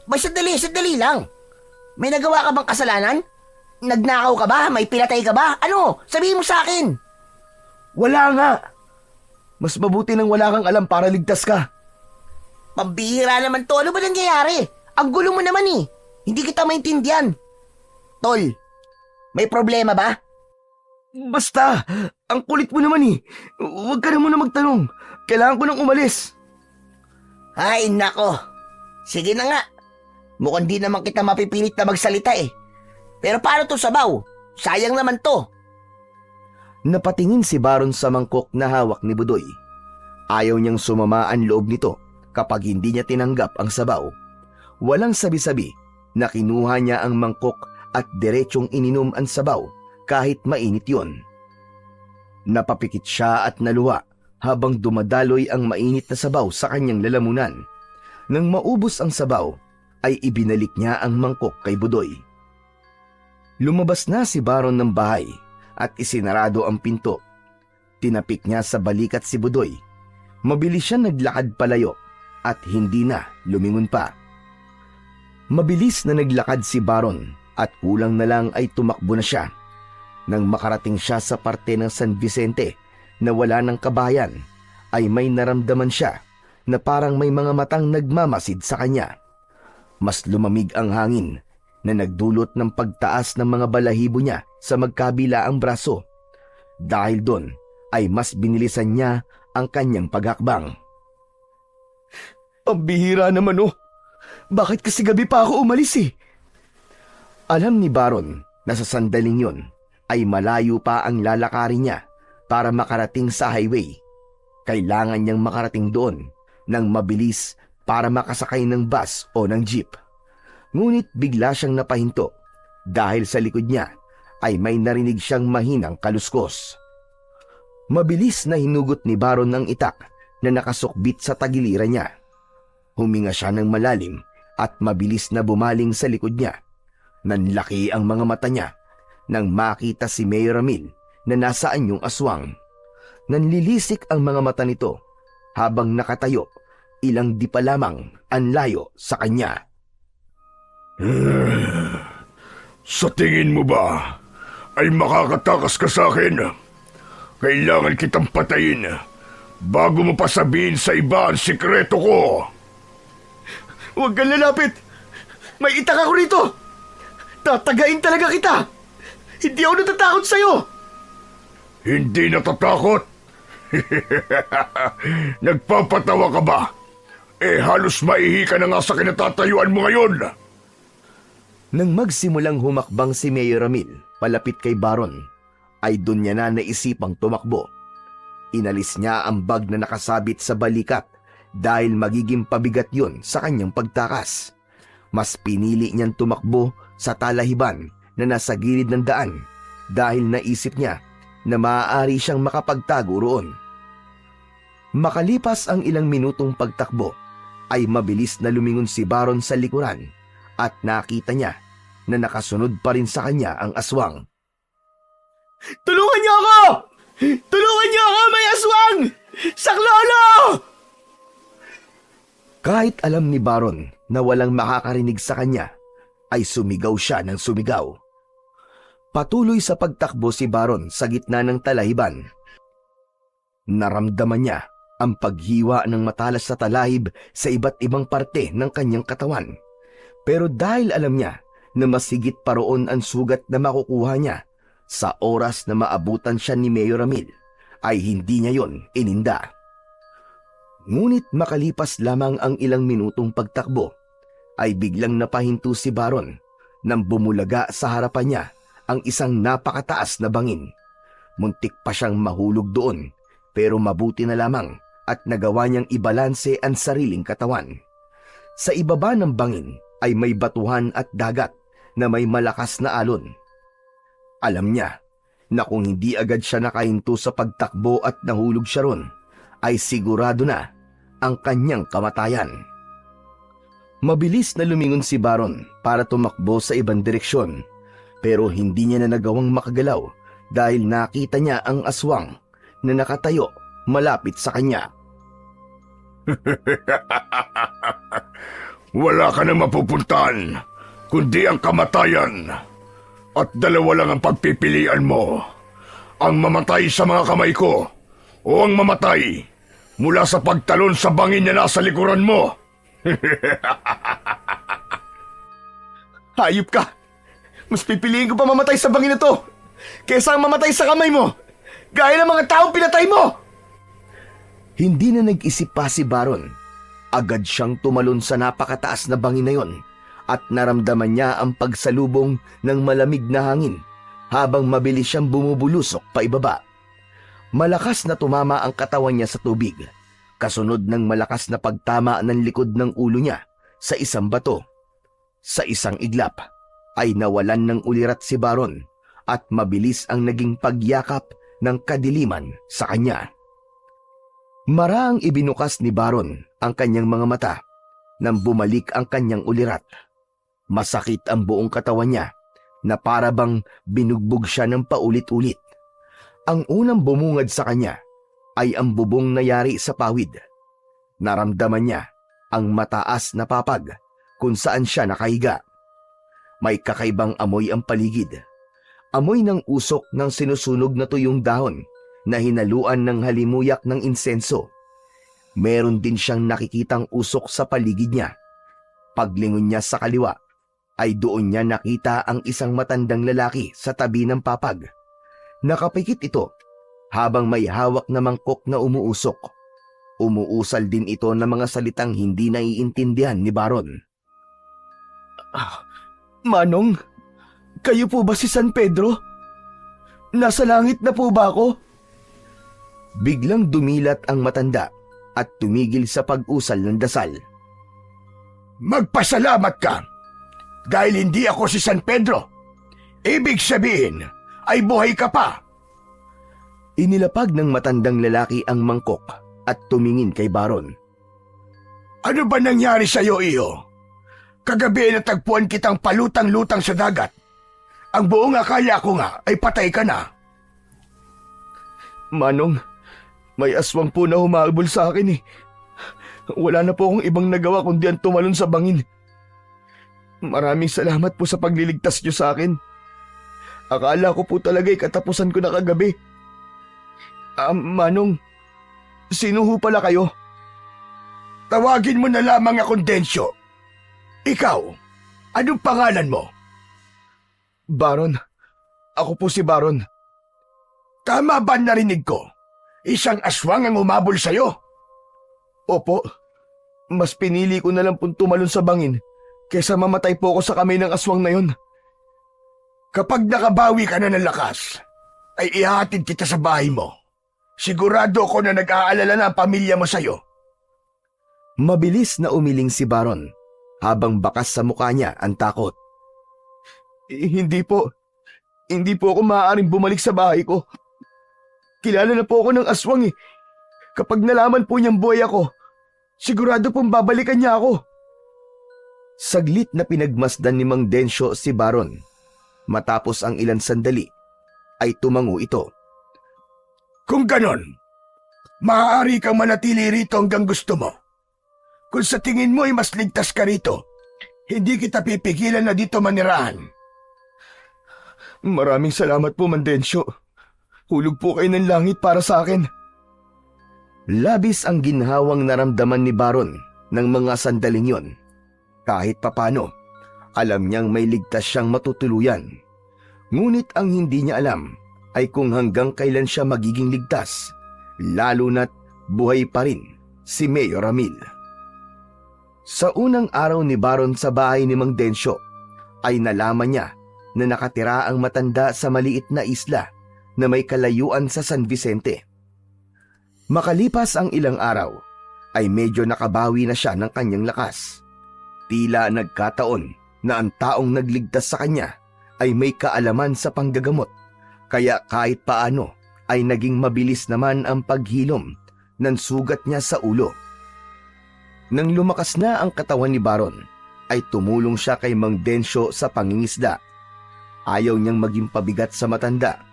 Bay, sandali lang. May nagawa ka bang kasalanan? Nagnakaw ka ba? May pinatay ka ba? Ano? Sabihin mo sa akin. Wala nga. Mas mabuti nang wala kang alam para ligtas ka. Pambihira naman to. Ano ba nangyayari? Ang gulo mo naman eh. Hindi kita maintindihan. Tol, may problema ba? Basta, ang kulit mo naman eh. Huwag ka na muna magtanong. Kailangan ko nang umalis. Ay, nako. Sige na nga. Mukhang di naman kita mapipilit na magsalita eh. Pero paano to sabaw? Sayang naman to. Napatingin si Baron sa mangkok na hawak ni Budoy. Ayaw niyang sumama ang loob nito kapag hindi niya tinanggap ang sabaw. Walang sabi-sabi na kinuha niya ang mangkok at diretsong ininom ang sabaw kahit mainit yon. Napapikit siya at naluwa habang dumadaloy ang mainit na sabaw sa kanyang lalamunan. Nang maubos ang sabaw, ay ibinalik niya ang mangkok kay Budoy. Lumabas na si Baron ng bahay at isinarado ang pinto. Tinapik niya sa balikat si Budoy. Mabilis siya naglakad palayo at hindi na lumingon pa. Mabilis na naglakad si Baron at kulang na lang ay tumakbo na siya. Nang makarating siya sa parte ng San Vicente na wala ng kabayan, ay may naramdaman siya na parang may mga matang nagmamasid sa kanya. Mas lumamig ang hangin na nagdulot ng pagtaas ng mga balahibo niya sa magkabilaang braso. Dahil doon ay mas binilisan niya ang kanyang paghakbang. Ang bihira naman oh! Bakit kasi gabi pa ako umalis eh? Alam ni Baron na sa sandaling yon ay malayo pa ang lalakarin niya para makarating sa highway. Kailangan niyang makarating doon ng mabilis para makasakay ng bus o ng jeep. Ngunit bigla siyang napahinto dahil sa likod niya ay may narinig siyang mahinang kaluskos. Mabilis na hinugot ni Baron ang itak na nakasukbit sa tagiliran niya. Huminga siya ng malalim at mabilis na bumaling sa likod niya. Nanlaki ang mga mata niya nang makita si Mayor Ramil na nasa anyong aswang. Nanlilisik ang mga mata nito habang nakatayo, ilang di pa lamang ang layo sa kanya. Sa tingin mo ba ay makakatakas ka sa akin? Kailangan kitang patayin bago mo pa sabihin sa iba ang sikreto ko. Huwag kang lalapit! May itak ako rito! Tatagain talaga kita! Hindi ako natatakot sa'yo! Hindi natatakot? Nagpapatawa ka ba? Halos maihi ka na nga sa kinatatayuan mo ngayon. Nang magsimulang humakbang si Mayor Ramil palapit kay Baron, ay dun niya na naisipang tumakbo. Inalis niya ang bag na nakasabit sa balikat dahil magiging pabigat yun sa kanyang pagtakas. Mas pinili niyang tumakbo sa talahiban na nasa gilid ng daan dahil naisip niya na maaari siyang makapagtago roon. Makalipas ang ilang minutong pagtakbo, ay mabilis na lumingon si Baron sa likuran at nakita niya na nakasunod pa rin sa kanya ang aswang. "Tulungan niyo ako! Tulungan niyo ako! May aswang! Saklolo!" Kahit alam ni Baron na walang makakarinig sa kanya, ay sumigaw siya ng sumigaw. Patuloy sa pagtakbo si Baron sa gitna ng talahiban. Naramdaman niya ang paghiwa ng matalas sa talahib sa iba't ibang parte ng kanyang katawan. Pero dahil alam niya na mas higit pa roon ang sugat na makukuha niya sa oras na maabutan siya ni Mayor Ramil, ay hindi niya yon ininda. Ngunit makalipas lamang ang ilang minutong pagtakbo, ay biglang napahinto si Baron nang bumulaga sa harapan niya ang isang napakataas na bangin. Muntik pa siyang mahulog doon, pero mabuti na lamang at nagawa niyang ibalanse ang sariling katawan. Sa ibaba ng bangin ay may batuhan at dagat na may malakas na alon. Alam niya na kung hindi agad siya nakahinto sa pagtakbo at nahulog siya ron, ay sigurado na ang kanyang kamatayan. Mabilis na lumingon si Baron para tumakbo sa ibang direksyon, pero hindi niya na nagawang makagalaw dahil nakita niya ang aswang na nakatayo malapit sa kanya. Wala ka na mapupuntahan, kundi ang kamatayan. At dalawa lang ang pagpipilian mo. Ang mamatay sa mga kamay ko, o ang mamatay mula sa pagtalon sa bangin na nasa likuran mo. Hayop ka! Mas pipiliin ko pa mamatay sa bangin na to kaysa ang mamatay sa kamay mo, gaya ng mga taong pinatay mo! Hindi na nag-isip pa si Baron. Agad siyang tumalon sa napakataas na bangin na yon at naramdaman niya ang pagsalubong ng malamig na hangin habang mabilis siyang bumubulusok pa ibaba. Malakas na tumama ang katawan niya sa tubig, kasunod ng malakas na pagtama ng likod ng ulo niya sa isang bato. Sa isang iglap ay nawalan ng ulirat si Baron at mabilis ang naging pagyakap ng kadiliman sa kanya. Maraang ibinukas ni Baron ang kanyang mga mata nang bumalik ang kanyang ulirat. Masakit ang buong katawan niya na para bang binugbog siya ng paulit-ulit. Ang unang bumungad sa kanya ay ang bubong na yari sa pawid. Naramdaman niya ang mataas na papag kung saan siya nakahiga. May kakaibang amoy ang paligid. Amoy ng usok ng sinusunog na tuyong dahon na hinaluan ng halimuyak ng insenso. Meron din siyang nakikitang usok sa paligid niya. Paglingon niya sa kaliwa, ay doon niya nakita ang isang matandang lalaki sa tabi ng papag. Nakapikit ito habang may hawak na mangkok na umuusok. Umuusal din ito ng mga salitang hindi naiintindihan ni Baron. "Manong, kayo po ba si San Pedro? Nasa langit na po ba ako?" Biglang dumilat ang matanda at tumigil sa pag-usal ng dasal. Magpasalamat ka dahil hindi ako si San Pedro. Ibig sabihin ay buhay ka pa. Inilapag ng matandang lalaki ang mangkok at tumingin kay Baron. Ano ba nangyari sa iyo, iyo? Kagabi natagpuan kitang palutang-lutang sa dagat. Ang buong akala ko nga ay patay ka na. Manong, may aswang po na humahabol sa akin eh. Wala na po akong ibang nagawa kundi ang tumalon sa bangin. Maraming salamat po sa pagliligtas niyo sa akin. Akala ko po talaga'y katapusan ko na kagabi. Manong, sino ho pala kayo? Tawagin mo na lamang akong Densyo. Ikaw, anong pangalan mo? Baron. Ako po si Baron. Tama ba narinig ko? Isang aswang ang umabol sa'yo? Opo. Mas pinili ko na lang pong tumalon sa bangin kaysa mamatay po ako sa kamay ng aswang na yun. Kapag nakabawi ka na ng lakas, ay ihatid kita sa bahay mo. Sigurado ko na nag-aalala na ang pamilya mo sa'yo. Mabilis na umiling si Baron habang bakas sa mukha niya ang takot. Hindi po. Hindi po ako maaaring bumalik sa bahay ko. Kilala na po ako ng aswang eh. Kapag nalaman po niyang buhay ako, sigurado pong babalikan niya ako. Saglit na pinagmasdan ni Mang Densyo si Baron. Matapos ang ilang sandali, ay tumango ito. Kung ganon, maaari kang manatili rito hanggang gusto mo. Kung sa tingin mo ay mas ligtas ka rito, hindi kita pipigilan na dito manirahan. Maraming salamat po, Mang Densyo. Hulog po kayo ng langit para sa akin. Labis ang ginhawang naramdaman ni Baron ng mga sandaling yon. Kahit papano, alam niyang may ligtas siyang matutuluyan. Ngunit ang hindi niya alam ay kung hanggang kailan siya magiging ligtas, lalo na't buhay pa rin si Mayor Ramil. Sa unang araw ni Baron sa bahay ni Mang Densyo, ay nalaman niya na nakatira ang matanda sa maliit na isla na may kalayuan sa San Vicente. Makalipas ang ilang araw, ay medyo nakabawi na siya ng kanyang lakas. Tila nagkataon na ang taong nagligtas sa kanya ay may kaalaman sa panggagamot, kaya kahit paano ay naging mabilis naman ang paghilom ng sugat niya sa ulo. Nang lumakas na ang katawan ni Baron, ay tumulong siya kay Mang Densyo sa pangingisda. Ayaw niyang maging pabigat sa matanda,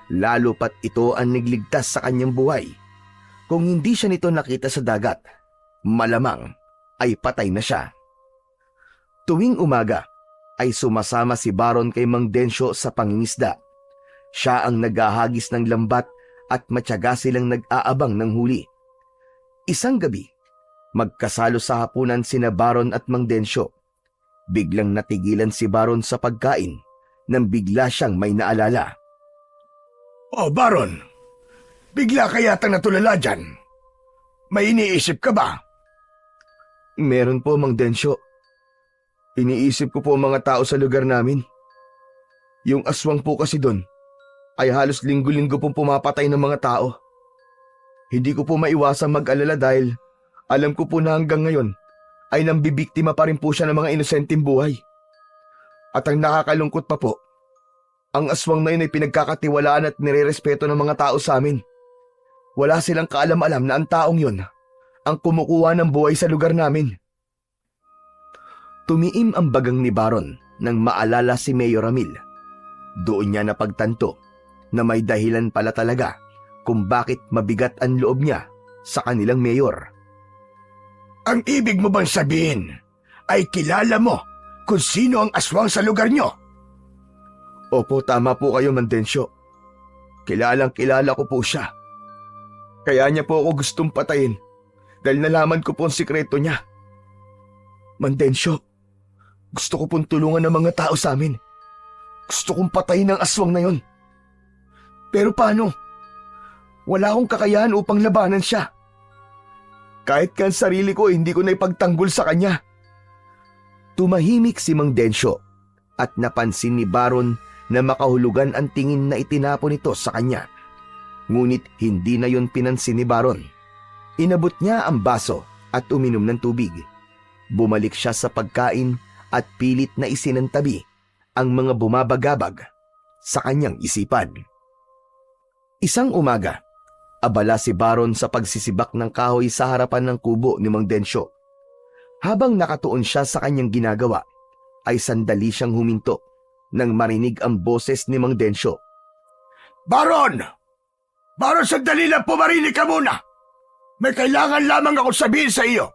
lalo pat ito ang nagligtas sa kanyang buhay. Kung hindi siya nito nakita sa dagat, malamang ay patay na siya. Tuwing umaga, ay sumasama si Baron kay Mang Densyo sa pangingisda. Siya ang naghahagis ng lambat at matyaga silang nag-aabang ng huli. Isang gabi, magkasalo sa hapunan sina Baron at Mang Densyo. Biglang natigilan si Baron sa pagkain nang bigla siyang may naalala. Oh, Baron, bigla ka yatang natulala dyan. May iniisip ka ba? Meron po, Mang Densyo. Iniisip ko po ang mga tao sa lugar namin. Yung aswang po kasi doon ay halos linggo-linggo pong pumapatay ng mga tao. Hindi ko po maiwasang mag-alala dahil alam ko po na hanggang ngayon ay nambibiktima pa rin po siya ng mga inosenteng buhay. At ang nakakalungkot pa po, ang aswang na yun ay pinagkakatiwalaan at nirerespeto ng mga tao sa amin. Wala silang kaalam-alam na ang taong yun ang kumukuha ng buhay sa lugar namin. Tumiim ang bagang ni Baron nang maalala si Mayor Ramil. Doon niya napagtanto na may dahilan pala talaga kung bakit mabigat ang loob niya sa kanilang mayor. Ang ibig mo bang sabihin ay kilala mo kung sino ang aswang sa lugar nyo? Opo, tama po kayo, Mang Densyo. Kilalang-kilala ko po siya. Kaya niya po ako gustong patayin dahil nalaman ko po ang sikreto niya. Mang Densyo, gusto ko pong tulungan ng mga tao sa amin. Gusto kong patayin ang aswang na yon. Pero paano? Wala akong kakayahan upang labanan siya. Kahit ka ang sarili ko, hindi ko na ipagtanggol sa kanya. Tumahimik si Mang Densyo at napansin ni Baron na makahulugan ang tingin na itinapon nito sa kanya. Ngunit hindi na yon pinansin ni Baron. Inabot niya ang baso at uminom ng tubig. Bumalik siya sa pagkain at pilit na isinantabi ang mga bumabagabag sa kanyang isipan. Isang umaga, abala si Baron sa pagsisibak ng kahoy sa harapan ng kubo ni Mang Densyo. Habang nakatuon siya sa kanyang ginagawa, ay sandali siyang huminto nang marinig ang boses ni Mang Densyo. Baron! Baron, sandali lang, pumarinig ka muna! May kailangan lamang ako sabihin sa iyo.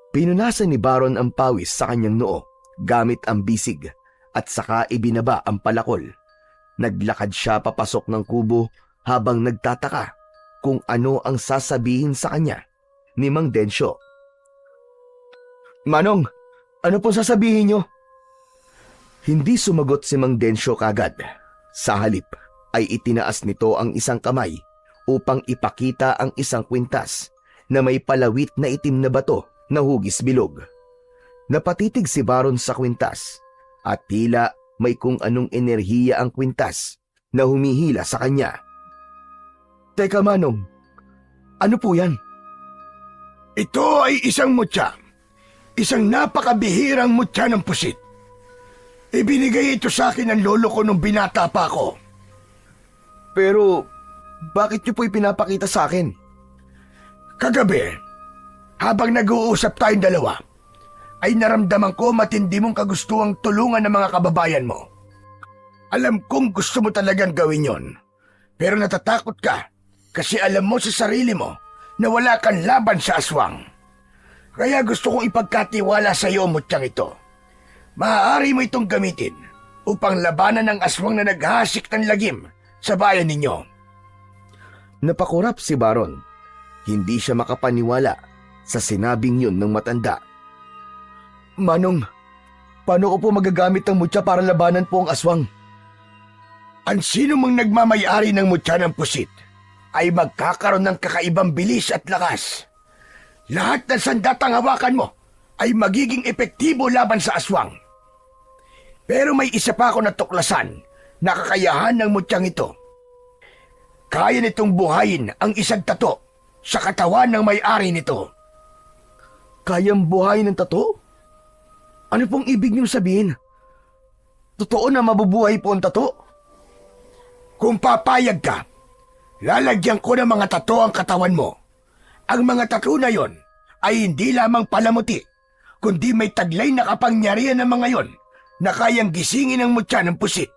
Pinunasan ni Baron ang pawis sa kanyang noo gamit ang bisig at saka ibinaba ang palakol. Naglakad siya papasok ng kubo habang nagtataka kung ano ang sasabihin sa kanya ni Mang Densyo. Manong, ano pong sasabihin niyo? Hindi sumagot si Mang Densyo kagad. Sa halip ay itinaas nito ang isang kamay upang ipakita ang isang kwintas na may palawit na itim na bato na hugis bilog. Napatitig si Baron sa kwintas at tila may kung anong enerhiya ang kwintas na humihila sa kanya. Teka Manong, ano po yan? Ito ay isang mutya. Isang napakabihirang mutya ng pusit. Ibinigay ito sa akin ng lolo ko nung binata pa ako. Pero bakit niyo po ipinapakita sa akin? Kagabi, habang nag-uusap tayong dalawa, ay naramdaman ko matindi mong kagustuhang tulungan ng mga kababayan mo. Alam kong gusto mo talagang gawin yon, pero natatakot ka kasi alam mo sa sarili mo na wala kang laban sa aswang. Kaya gusto kong ipagkatiwala sa iyo ang mutyang ito. Maaari mo itong gamitin upang labanan ang aswang na naghahasik ng lagim sa bayan ninyo. Napakurap si Baron. Hindi siya makapaniwala sa sinabing yun ng matanda. Manong, paano ko po magagamit ang mutya para labanan po ang aswang? Ang sino mang nagmamayari ng mutya ng pusit ay magkakaroon ng kakaibang bilis at lakas. Lahat ng sandatang hawakan mo ay magiging epektibo laban sa aswang. Pero may isa pa ako natuklasan na kakayahan ng mutyang ito. Kaya nitong buhayin ang isang tato sa katawan ng may-ari nito. Kayang buhayin ng tato? Ano pong ibig niyong sabihin? Totoo na mabubuhay po ang tato? Kung papayag ka, lalagyan ko ng mga tato ang katawan mo. Ang mga tato na yon ay hindi lamang palamuti, kundi may taglay na kapangyarihan ng mga yon na kayang gisingin ang mutya ng pusit.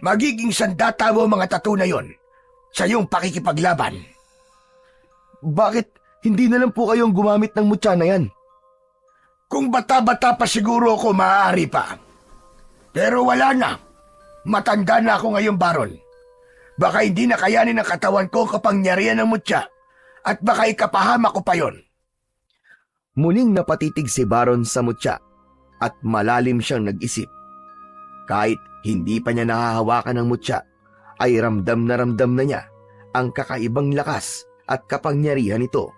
Magiging sandata mo mga tato na yon sa iyong pakikipaglaban. Bakit hindi na lang po kayong gumamit ng mutya na yan? Kung bata-bata pa siguro ako, maaari pa. Pero wala na. Matanda na ako ngayon, Baron. Baka hindi na kayanin ng katawan ko kapangyarihan ng mutya at baka ikapahama ko pa yon. Muling napatitig si Baron sa mutya at malalim siyang nag-isip. Kahit hindi pa niya nahahawakan ng mutya, ay ramdam na niya ang kakaibang lakas at kapangyarihan nito.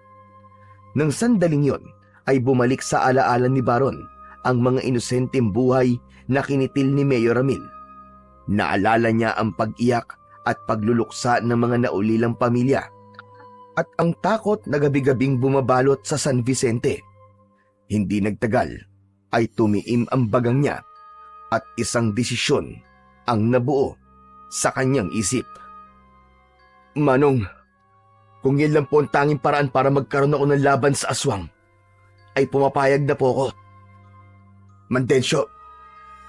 Nang sandaling yon, ay bumalik sa alaala ni Baron ang mga inosenteng buhay na kinitil ni Mayor Ramil. Naalala niya ang pag-iyak at pagluluksa ng mga naulilang pamilya at ang takot na gabi-gabing bumabalot sa San Vicente. Hindi nagtagal ay tumiim ang bagang niya at isang desisyon ang nabuo sa kanyang isip. Manong, kung yan lang po ang tanging paraan para magkaroon ako ng laban sa aswang, ay pumapayag na po ako. Mandensyo,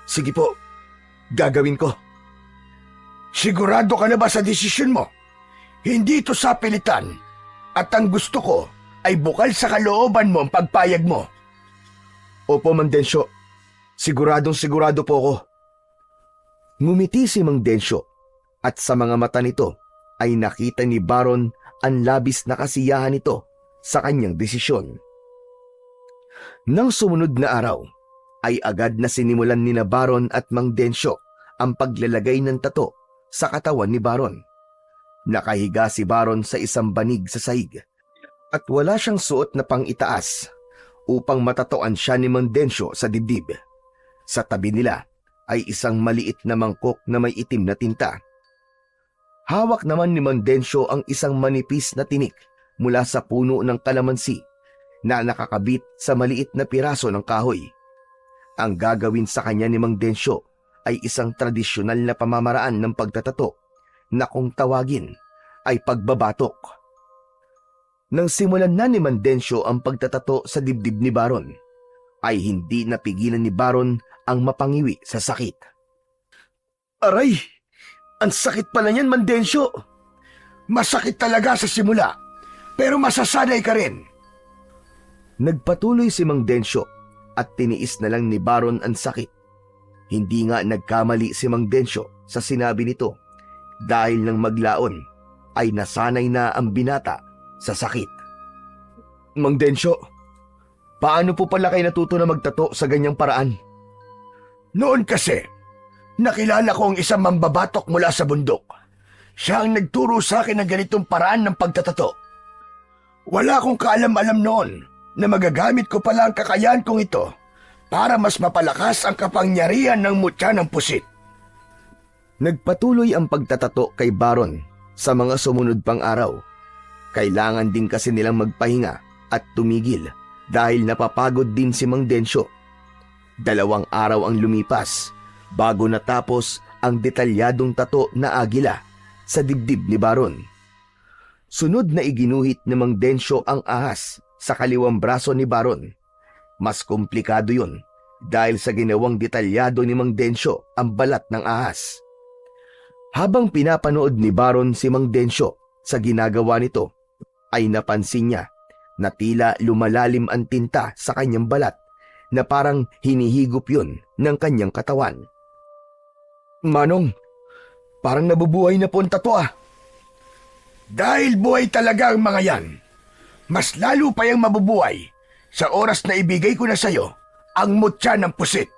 Sige po, gagawin ko. sigurado ka na ba sa desisyon mo? Hindi ito sa pilitan at ang gusto ko ay bukal sa kalooban mo ang pagpayag mo. Opo, Mang Densyo. Sigurado po ako. Ngumiti si Mang Densyo at sa mga mata nito ay nakita ni Baron ang labis na kasiyahan nito sa kanyang desisyon. Nang sumunod na araw, ay agad na sinimulan ni na Baron at Mang Densyo ang paglalagay ng tato sa katawan ni Baron. Nakahiga si Baron sa isang banig sa sahig at wala siyang suot na pang-itaas upang matatoan siya ni Mang Densyo sa dibdib. Sa tabi nila ay isang maliit na mangkok na may itim na tinta. Hawak naman ni Mang Densyo ang isang manipis na tinik mula sa puno ng kalamansi na nakakabit sa maliit na piraso ng kahoy. Ang gagawin sa kanya ni Mang Densyo ay isang tradisyonal na pamamaraan ng pagtatato na kung tawagin ay pagbabatok. Nang simulan na ni Mandensyo ang pagtatato sa dibdib ni Baron, ay hindi napigilan ni Baron ang mapangiwi sa sakit. Aray! Ang sakit pala niyan, Mandensyo. Masakit talaga sa simula, pero masasanay ka rin. Nagpatuloy si Mang Densyo at tiniis na lang ni Baron ang sakit. Hindi nga nagkamali si Mang Densyo sa sinabi nito dahil nang maglaon ay nasanay na ang binata sa sakit. Mang Densyo, paano po pala kayo natuto na magtato sa ganyang paraan? Noon kasi, nakilala ko ang isang mambabatok mula sa bundok. Siya ang nagturo sa akin ng ganitong paraan ng pagtatato. Wala akong kaalam-alam noon na magagamit ko pala ang kakayahan kong ito para mas mapalakas ang kapangyarihan ng mutya ng pusit. Nagpatuloy ang pagtatato kay Baron sa mga sumunod pang araw. Kailangan din kasi nilang magpahinga at tumigil dahil napapagod din si Mang Densyo. 2 araw ang lumipas bago natapos ang detalyadong tato na agila sa dibdib ni Baron. Sunod na iginuhit ni Mang Densyo ang ahas sa kaliwang braso ni Baron. Mas komplikado yun dahil sa ginawang detalyado ni Mang Densyo ang balat ng ahas. Habang pinapanood ni Baron si Mang Densyo sa ginagawa nito, ay napansin niya na tila lumalalim ang tinta sa kanyang balat na parang hinihigop yun ng kanyang katawan. Manong, parang nabubuhay na po ang tato ah. Dahil buhay talaga ang mga yan, mas lalo pa yung mabubuhay sa oras na ibigay ko na sa'yo ang mutya ng pusit.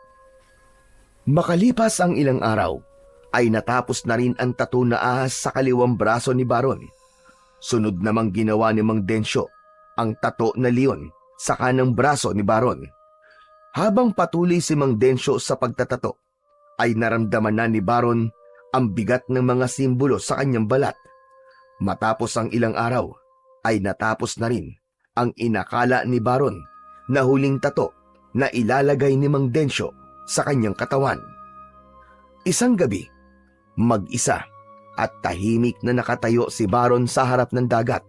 Makalipas ang ilang araw, ay natapos na rin ang tato na ahas sa kaliwang braso ni Baron. Sunod namang ginawa ni Mang Densyo ang tato na leon sa kanang braso ni Baron. Habang patuloy si Mang Densyo sa pagtatato, ay naramdaman na ni Baron ang bigat ng mga simbolo sa kanyang balat. Matapos ang ilang araw, ay natapos na rin ang inakala ni Baron na huling tato na ilalagay ni Mang Densyo sa kanyang katawan. Isang gabi, mag-isa at tahimik na nakatayo si Baron sa harap ng dagat.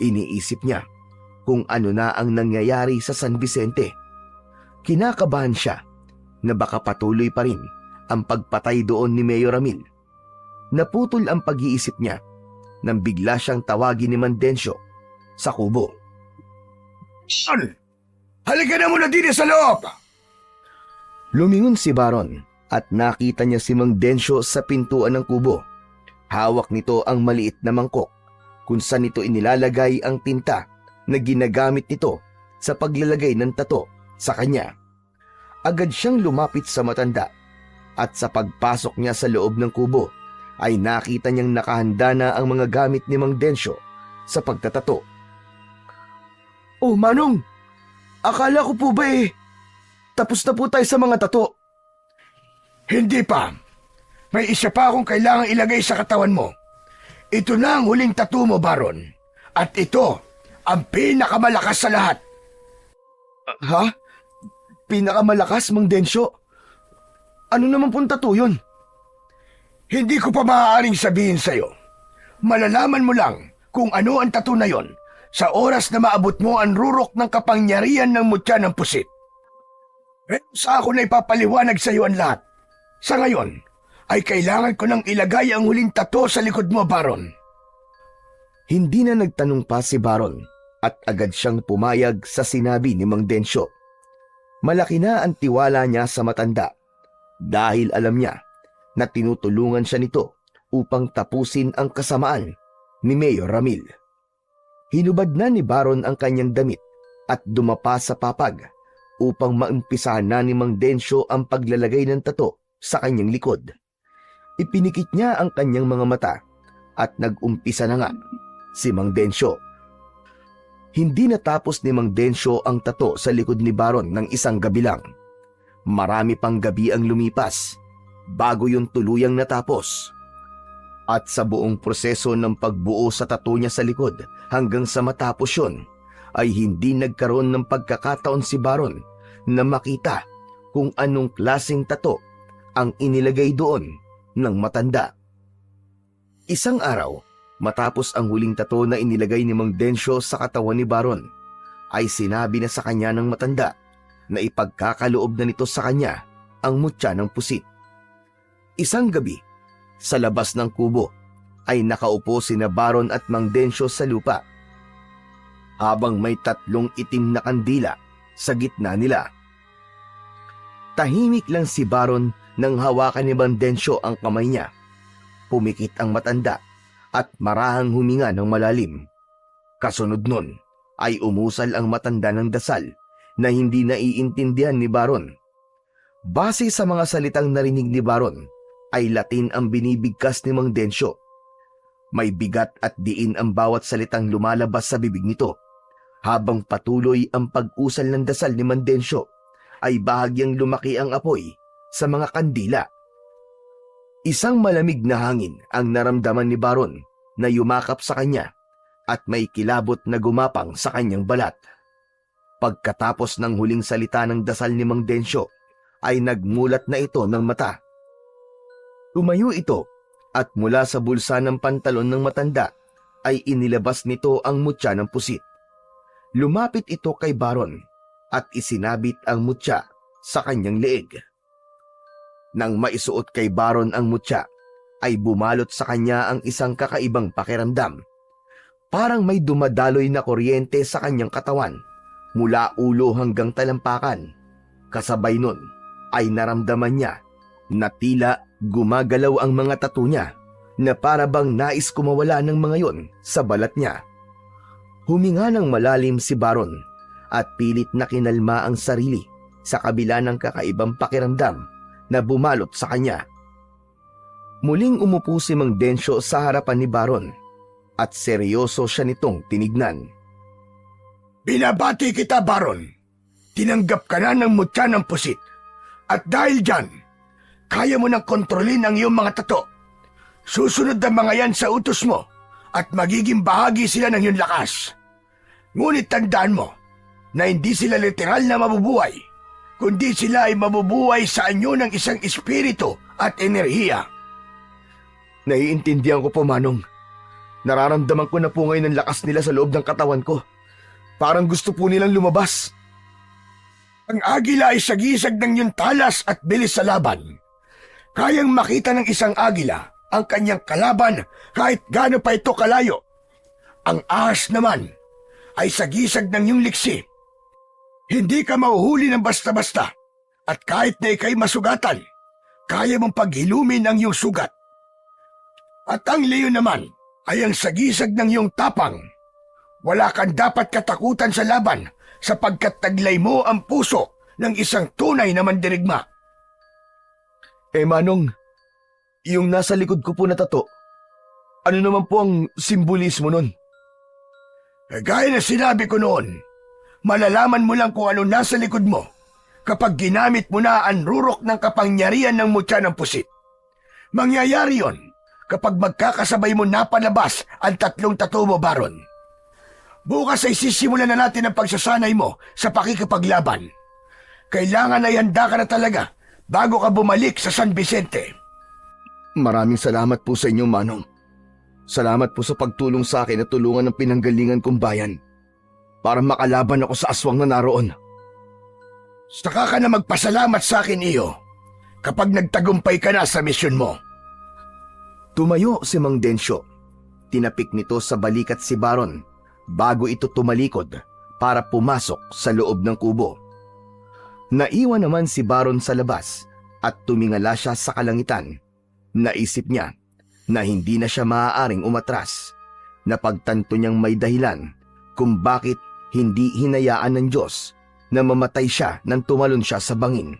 Iniisip niya kung ano na ang nangyayari sa San Vicente. Kinakabahan siya na baka patuloy pa rin ang pagpatay doon ni Mayor Ramil. Naputol ang pag-iisip niya nang bigla siyang tawagin ni Mandensyo sa kubo. Son, halika na muna din sa loob! Lumingon si Baron at nakita niya si Mang Densyo sa pintuan ng kubo. Hawak nito ang maliit na mangkok kung saan nito inilalagay ang tinta na ginagamit nito sa paglalagay ng tato sa kanya. Agad siyang lumapit sa matanda at sa pagpasok niya sa loob ng kubo ay nakita niyang nakahanda na ang mga gamit ni Mang Densyo sa pagtatato. Oh, Manong, akala ko po ba tapos na po tayo sa mga tato? Hindi pa. May isa pa akong kailangang ilagay sa katawan mo. Ito na ang huling tattoo mo, Baron. At ito, ang pinakamalakas sa lahat. Ha? Pinakamalakas, Mang Densyo? Ano naman pong tattoo yun? Hindi ko pa maaaring sabihin sa'yo. Malalaman mo lang kung ano ang tattoo na yon sa oras na maabot mo ang rurok ng kapangyarihan ng mutya ng pusit. Pero sa ako na ipapaliwanag sa'yo ang lahat. Sa ngayon, ay kailangan ko nang ilagay ang huling tato sa likod mo, Baron. Hindi na nagtanong pa si Baron at agad siyang pumayag sa sinabi ni Mang Densyo. Malaki na ang tiwala niya sa matanda dahil alam niya na tinutulungan siya nito upang tapusin ang kasamaan ni Mayor Ramil. Hinubad na ni Baron ang kanyang damit at dumapa sa papag upang maumpisahan na ni Mang Densyo ang paglalagay ng tato sa kanyang likod. Ipinikit niya ang kanyang mga mata at nag-umpisa na nga si Mang Densyo. Hindi natapos ni Mang Densyo ang tato sa likod ni Baron ng isang gabi lang. Marami pang gabi ang lumipas bago yung tuluyang natapos. At sa buong proseso ng pagbuo sa tato niya sa likod hanggang sa matapos yun, ay hindi nagkaroon ng pagkakataon si Baron na makita kung anong klaseng tato ang inilagay doon ng matanda. Isang araw, Matapos ang huling tato na inilagay ni Mang Densyo sa katawan ni Baron, ay sinabi na sa kanya ng matanda na ipagkakaloob na nito sa kanya ang mutya ng pusit. Isang gabi, sa labas ng kubo, ay nakaupo sina Baron at Mang Densyo sa lupa, habang may 3 itim na kandila sa gitna nila. Tahimik lang si Baron nang hawakan ni Mang Densyo ang kamay niya. Pumikit ang matanda at marahang huminga ng malalim. Kasunod nun ay umusal ang matanda ng dasal na hindi naiintindihan ni Baron. Base sa mga salitang narinig ni Baron, ay Latin ang binibigkas ni Mang Densyo. May bigat at diin ang bawat salitang lumalabas sa bibig nito. Habang patuloy ang pag-usal ng dasal ni Mang Densyo, ay bahagyang lumaki ang apoy sa mga kandila. Isang malamig na hangin ang naramdaman ni Baron na yumakap sa kanya at may kilabot na gumapang sa kanyang balat. Pagkatapos ng huling salita ng dasal ni Mang Densyo, ay nagmulat na ito ng mata. Tumayo ito at mula sa bulsa ng pantalon ng matanda ay inilabas nito ang mutya ng pusit. Lumapit ito kay Baron at isinabit ang mutya sa kanyang leeg. Nang maisuot kay Baron ang mutya, ay bumalot sa kanya ang isang kakaibang pakiramdam. Parang may dumadaloy na kuryente sa kanyang katawan mula ulo hanggang talampakan. Kasabay nun ay naramdaman niya na tila gumagalaw ang mga tattoo niya na para bang nais kumawala ng mga yon sa balat niya. Huminga ng malalim si Baron at pilit na kinalma ang sarili sa kabila ng kakaibang pakiramdam na bumalot sa kanya. Muling umupo si Mang Densyo sa harapan ni Baron at seryoso siya nitong tinignan. Binabati kita, Baron. Tinanggap ka na ng mutya ng pusit. At dahil dyan, kaya mo nang kontrolin ang iyong mga tato. Susunod ang mga yan sa utos mo at magiging bahagi sila ng iyong lakas. Ngunit tandaan mo na hindi sila literal na mabubuhay, kundi sila ay mabubuhay sa anyo ng isang espiritu at enerhiya. Naiintindihan ko po, Manong. Nararamdaman ko na po ngayon ang lakas nila sa loob ng katawan ko. Parang gusto po nilang lumabas. Ang agila ay sagisag ng iyong talas at bilis sa laban. Kayang makita ng isang agila ang kanyang kalaban kahit gaano pa ito kalayo. Ang ahas naman ay sagisag ng iyong liksi. Hindi ka mahuhuli ng basta-basta at kahit na ika'y masugatan, kaya mong paghilumin ang iyong sugat. At ang leon naman ay ang sagisag ng iyong tapang. Wala kang dapat katakutan sa laban sapagkat taglay mo ang puso ng isang tunay na mandirigma. Manong, yung nasa likod ko po na tato, ano naman po ang simbolismo nun? Gaya na sinabi ko noon, malalaman mo lang kung ano nasa likod mo kapag ginamit mo na ang rurok ng kapangyarihan ng mutya ng pusit. Mangyayari yon kapag magkakasabay mo napalabas ang 3 tattoo mo, Baron. Bukas ay sisimulan na natin ang pagsasanay mo sa pakikipaglaban. Kailangan ay handa ka na talaga bago ka bumalik sa San Vicente. Maraming salamat po sa inyo, Manong. Salamat po sa pagtulong sa akin at tulungan ng pinanggalingan kong bayan para makalaban ako sa aswang na naroon. Saka ka na magpasalamat sa akin, iyo, kapag nagtagumpay ka na sa misyon mo. Tumayo si Mang Densyo. Tinapik nito sa balikat si Baron bago ito tumalikod para pumasok sa loob ng kubo. Naiwan naman si Baron sa labas at tumingala siya sa kalangitan. Naisip niya na hindi na siya maaaring umatras. Napagtanto niyang may dahilan kung bakit hindi hinayaan ng Diyos na mamatay siya nang tumalon siya sa bangin.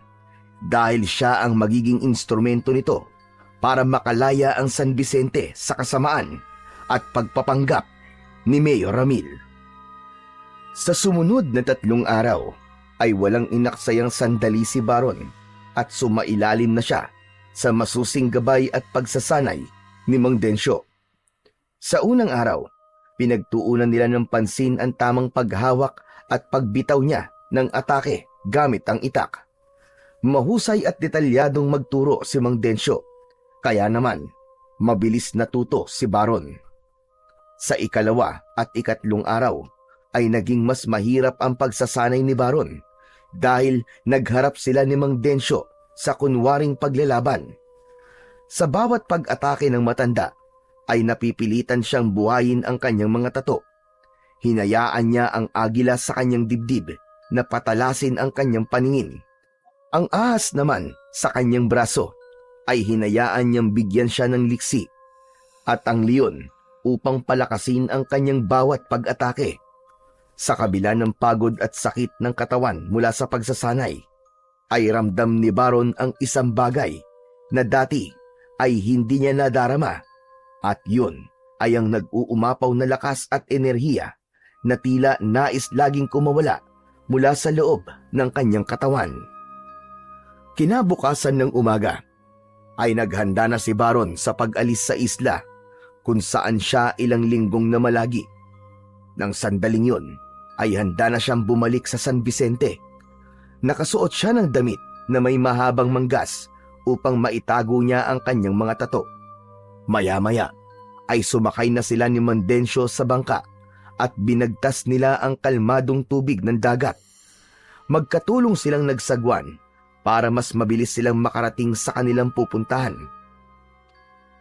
Dahil siya ang magiging instrumento nito para makalaya ang San Vicente sa kasamaan at pagpapanggap ni Mayor Ramil. Sa sumunod na 3 araw ay walang inaksayang sandali si Baron at sumailalim na siya sa masusing gabay at pagsasanay ni Mang Densyo. Sa unang araw, pinagtuunan nila ng pansin ang tamang paghawak at pagbitaw niya ng atake gamit ang itak. Mahusay at detalyadong magturo si Mang Densyo, kaya naman mabilis natuto si Baron. Sa ikalawa at ikatlong araw ay naging mas mahirap ang pagsasanay ni Baron dahil nagharap sila ni Mang Densyo sa kunwaring paglalaban. Sa bawat pag-atake ng matanda ay napipilitan siyang buhayin ang kanyang mga tato. Hinayaan niya ang agila sa kanyang dibdib na patalasin ang kanyang paningin. Ang ahas naman sa kanyang braso ay hinayaan niyang bigyan siya ng liksi, at ang leon upang palakasin ang kanyang bawat pag-atake. Sa kabila ng pagod at sakit ng katawan mula sa pagsasanay, ay ramdam ni Baron ang isang bagay na dati ay hindi niya nadarama, at yun ay ang nag-uumapaw na lakas at enerhiya na tila nais laging kumawala mula sa loob ng kanyang katawan. Kinabukasan ng umaga ay naghanda na si Baron sa pag-alis sa isla kung saan siya ilang linggong na malagi. Nang sandaling yun ay handa na siyang bumalik sa San Vicente. Nakasuot siya ng damit na may mahabang manggas upang maitago niya ang kanyang mga tato. Maya-maya ay sumakay na sila ni Mandensyo sa bangka at binagtas nila ang kalmadong tubig ng dagat. Magkatulong silang nagsagwan para mas mabilis silang makarating sa kanilang pupuntahan.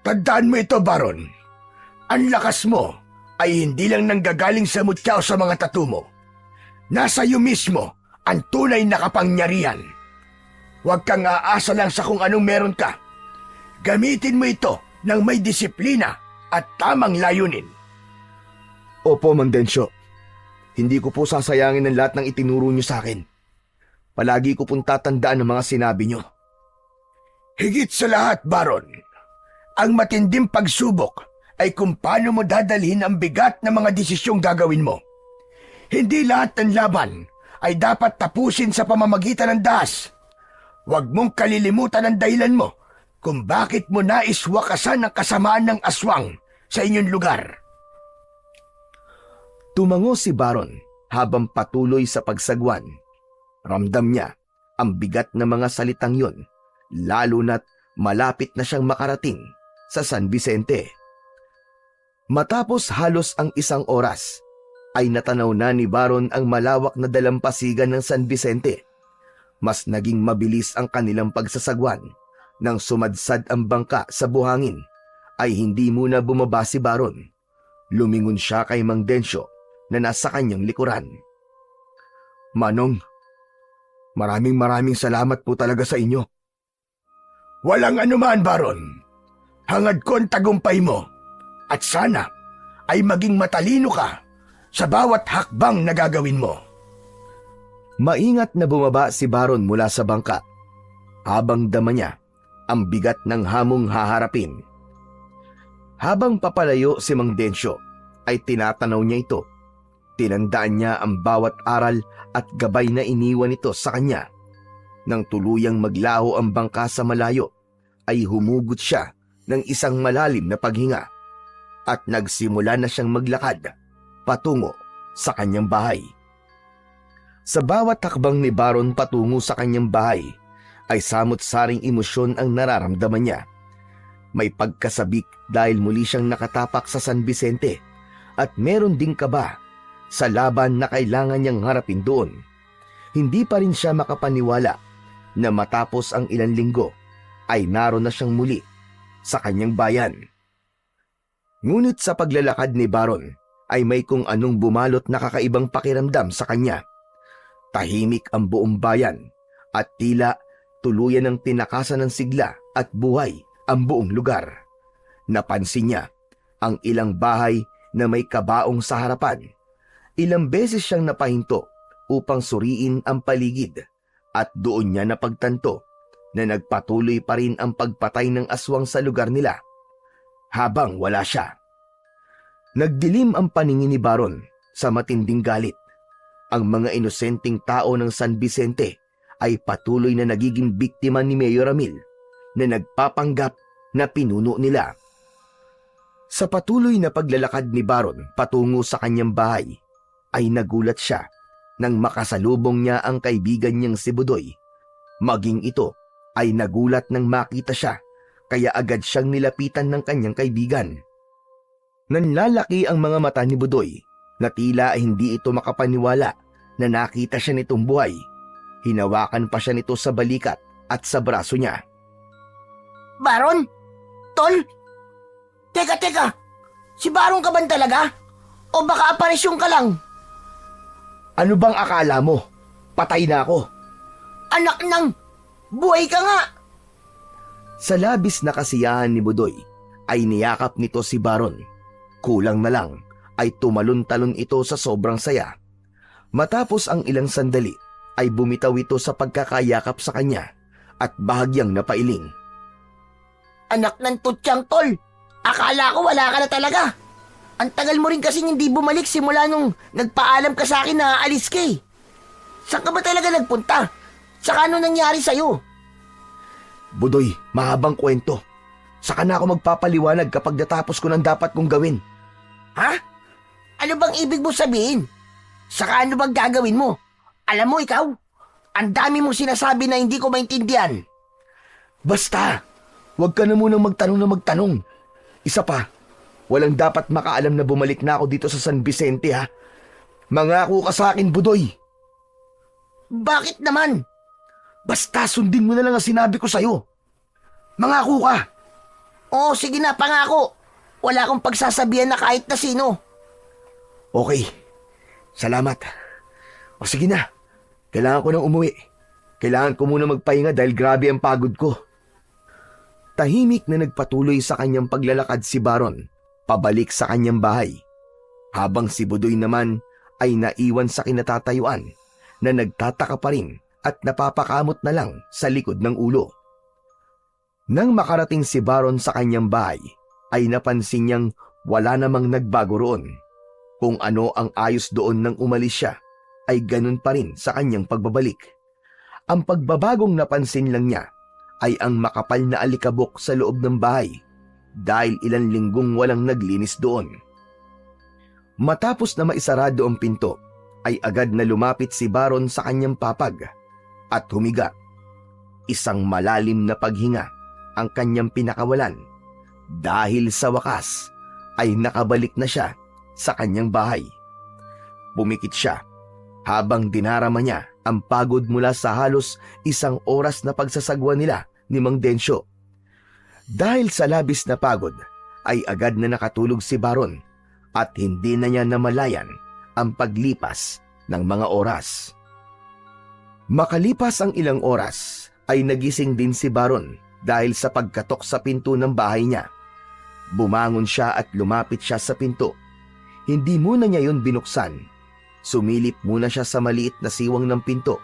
Tandaan mo ito, Baron. Ang lakas mo ay hindi lang nanggagaling sa mutya o sa mga tattoo mo. Nasa iyo mismo ang tunay na kapangyarihan. Huwag kang aasa lang sa kung anong meron ka. Gamitin mo ito ng may disiplina at tamang layunin. Opo, Mang Densyo. Hindi ko po sasayangin ang lahat ng itinuro niyo sa akin. Palagi ko pong tatandaan ang mga sinabi niyo. Higit sa lahat, Baron, ang matinding pagsubok ay kung paano mo dadalhin ang bigat na mga desisyong gagawin mo. Hindi lahat ng laban ay dapat tapusin sa pamamagitan ng dahas. Huwag mong kalilimutan ang dahilan mo kung bakit mo nais wakasan ang kasamaan ng aswang sa inyong lugar. Tumango si Baron habang patuloy sa pagsagwan. Ramdam niya ang bigat na mga salitang yon, lalo na't malapit na siyang makarating sa San Vicente. Matapos halos ang isang oras, ay natanaw na ni Baron ang malawak na dalampasigan ng San Vicente. Mas naging mabilis ang kanilang pagsasagwan. Nang sumadsad ang bangka sa buhangin, ay hindi muna bumaba si Baron. Lumingon siya kay Mang Densyo na nasa kanyang likuran. Manong, maraming salamat po talaga sa inyo. Walang anuman, Baron. Hangad ko ang tagumpay mo at sana ay maging matalino ka sa bawat hakbang na gagawin mo. Maingat na bumaba si Baron mula sa bangka habang dama niya ang bigat ng hamong haharapin. Habang papalayo si Mang Densyo ay tinatanaw niya ito. Tinandaan niya ang bawat aral at gabay na iniwan nito sa kanya. Nang tuluyang maglaho ang bangka sa malayo, ay humugot siya ng isang malalim na paghinga at nagsimula na siyang maglakad patungo sa kanyang bahay. Sa bawat hakbang ni Baron patungo sa kanyang bahay, ay samot-saring emosyon ang nararamdaman niya. May pagkasabik dahil muli siyang nakatapak sa San Vicente at meron ding kaba sa laban na kailangan niyang harapin doon. Hindi pa rin siya makapaniwala na matapos ang ilang linggo ay naroon na siyang muli sa kanyang bayan. Ngunit sa paglalakad ni Baron ay may kung anong bumalot na kakaibang pakiramdam sa kanya. Tahimik ang buong bayan at tila tuluyan ng tinakasan ng sigla at buhay ang buong lugar. Napansin niya ang ilang bahay na may kabaong sa harapan. Ilang beses siyang napahinto upang suriin ang paligid at doon niya napagtanto na nagpatuloy pa rin ang pagpatay ng aswang sa lugar nila habang wala siya. Nagdilim ang paningin ni Baron sa matinding galit. Ang mga inosenteng tao ng San Vicente ay patuloy na nagiging biktima ni Mayor Ramil na nagpapanggap na pinuno nila. Sa patuloy na paglalakad ni Baron patungo sa kanyang bahay, ay nagulat siya nang makasalubong niya ang kaibigan niyang si Budoy. Maging ito ay nagulat nang makita siya, kaya agad siyang nilapitan ng kanyang kaibigan. Nanlalaki ang mga mata ni Budoy na tila hindi ito makapaniwala na nakita siya nitong buhay. Hinawakan pa siya nito sa balikat at sa braso niya. Baron? Tol? Teka. Si Baron ka ba talaga? O baka aparisyon ka lang? Ano bang akala mo? Patay na ako. Anak ng... Buhay ka nga! Sa labis na kasiyahan ni Budoy ay niyakap nito si Baron. Kulang na lang ay tumalon-talon ito sa sobrang saya. Matapos ang ilang sandali ay bumitaw ito sa pagkakayakap sa kanya at bahagyang napailing. Anak ng tutyang, Tol! Akala ko wala ka na talaga. Ang tagal mo rin kasing hindi bumalik simula nung nagpaalam ka sa akin na aalis ka eh. Saan ka ba talaga nagpunta? Saka ano nangyari sa'yo? Budoy, mahabang kwento. Saka na ako magpapaliwanag kapag natapos ko ng dapat kong gawin. Ha? Ano bang ibig mo sabihin? Saka ano bang gagawin mo? Alam mo ikaw, ang dami mong sinasabi na hindi ko maintindihan. Basta, huwag ka na munang magtanong. Isa pa, walang dapat makaalam na bumalik na ako dito sa San Vicente ha. Mangako ka sa akin, Budoy. Bakit naman? Basta sundin mo na lang ang sinabi ko sa'yo. Mangako ka. Oo, sige na, pangako. Wala akong pagsasabihan na kahit na sino. Okay, salamat. O sige na, kailangan ko nang umuwi. Kailangan ko muna magpahinga dahil grabe ang pagod ko. Tahimik na nagpatuloy sa kanyang paglalakad si Baron, pabalik sa kanyang bahay. Habang si Budoy naman ay naiwan sa kinatatayuan na nagtataka pa rin at napapakamot na lang sa likod ng ulo. Nang makarating si Baron sa kanyang bahay, ay napansin niyang wala namang nagbago roon. Kung ano ang ayos doon nang umalis siya, ay ganun pa rin sa kanyang pagbabalik. Ang pagbabagong napansin lang niya ay ang makapal na alikabok sa loob ng bahay dahil ilang linggong walang naglinis doon. Matapos na maisarado ang pinto, ay agad na lumapit si Baron sa kanyang papag at humiga. Isang malalim na paghinga ang kanyang pinakawalan dahil sa wakas ay nakabalik na siya sa kanyang bahay. Pumikit siya habang dinarama niya ang pagod mula sa halos 1 oras na pagsasagwa nila ni Mang Densyo. Dahil sa labis na pagod ay agad na nakatulog si Baron at hindi na niya namalayan ang paglipas ng mga oras. Makalipas ang ilang oras ay nagising din si Baron dahil sa pagkatok sa pinto ng bahay niya. Bumangon siya at lumapit siya sa pinto. Hindi muna niya yun binuksan. Sumilip muna siya sa maliit na siwang ng pinto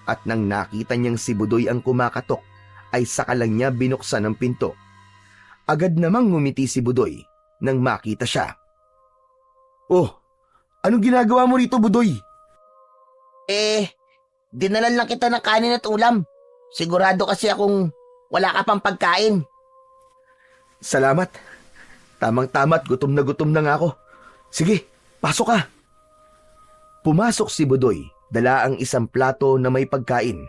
at nang nakita niyang si Budoy ang kumakatok ay saka lang niya binuksan ang pinto. Agad namang ngumiti si Budoy nang makita siya. "Oh, anong ginagawa mo rito, Budoy?" Dinalan lang kita ng kanin at ulam. Sigurado kasi akong wala ka pang pagkain. "Salamat. Tamang-tama't gutom na nga ako. Sige, pasok ka." Pumasok si Budoy, dala ang isang plato na may pagkain.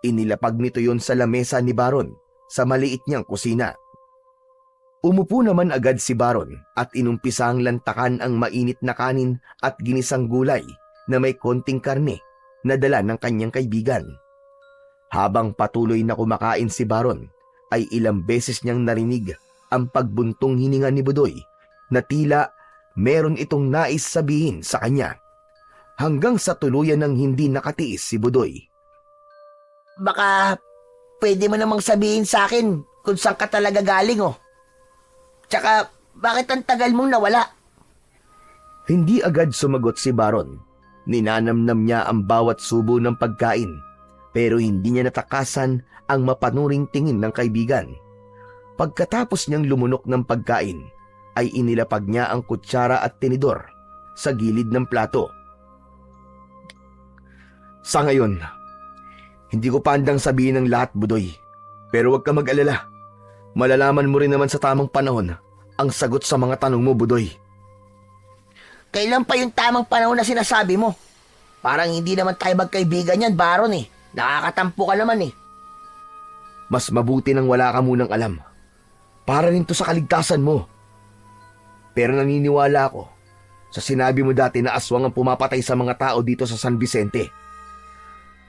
Inilapag nito yon sa lamesa ni Baron sa maliit niyang kusina. Umupo naman agad si Baron at inumpisang lantakan ang mainit na kanin at ginisang gulay na may konting karne na dala ng kanyang kaibigan. Habang patuloy na kumakain si Baron, ay ilang beses niyang narinig ang pagbuntong hininga ni Budoy na tila meron itong nais sabihin sa kanya. Hanggang sa tuluyan ng hindi nakatiis si Budoy. Baka pwede mo namang sabihin sa akin kung saan ka talaga galing oh. Tsaka bakit ang tagal mong nawala? Hindi agad sumagot si Baron. Ninanamnam niya ang bawat subo ng pagkain pero hindi niya natakasan ang mapanuring tingin ng kaibigan. Pagkatapos niyang lumunok ng pagkain ay inilapag niya ang kutsara at tinidor sa gilid ng plato. "Sa ngayon, hindi ko pa handang sabihin ang lahat, Budoy. Pero huwag ka mag-alala. Malalaman mo rin naman sa tamang panahon ang sagot sa mga tanong mo, Budoy." Kailan pa yung tamang panahon na sinasabi mo? Parang hindi naman tayo magkaibigan yan, Baron eh. Nakakatampo ka naman eh. Mas mabuti nang wala ka munang alam. Para rin to sa kaligtasan mo. Pero naniniwala ako sa sinabi mo dati na aswang ang pumapatay sa mga tao dito sa San Vicente.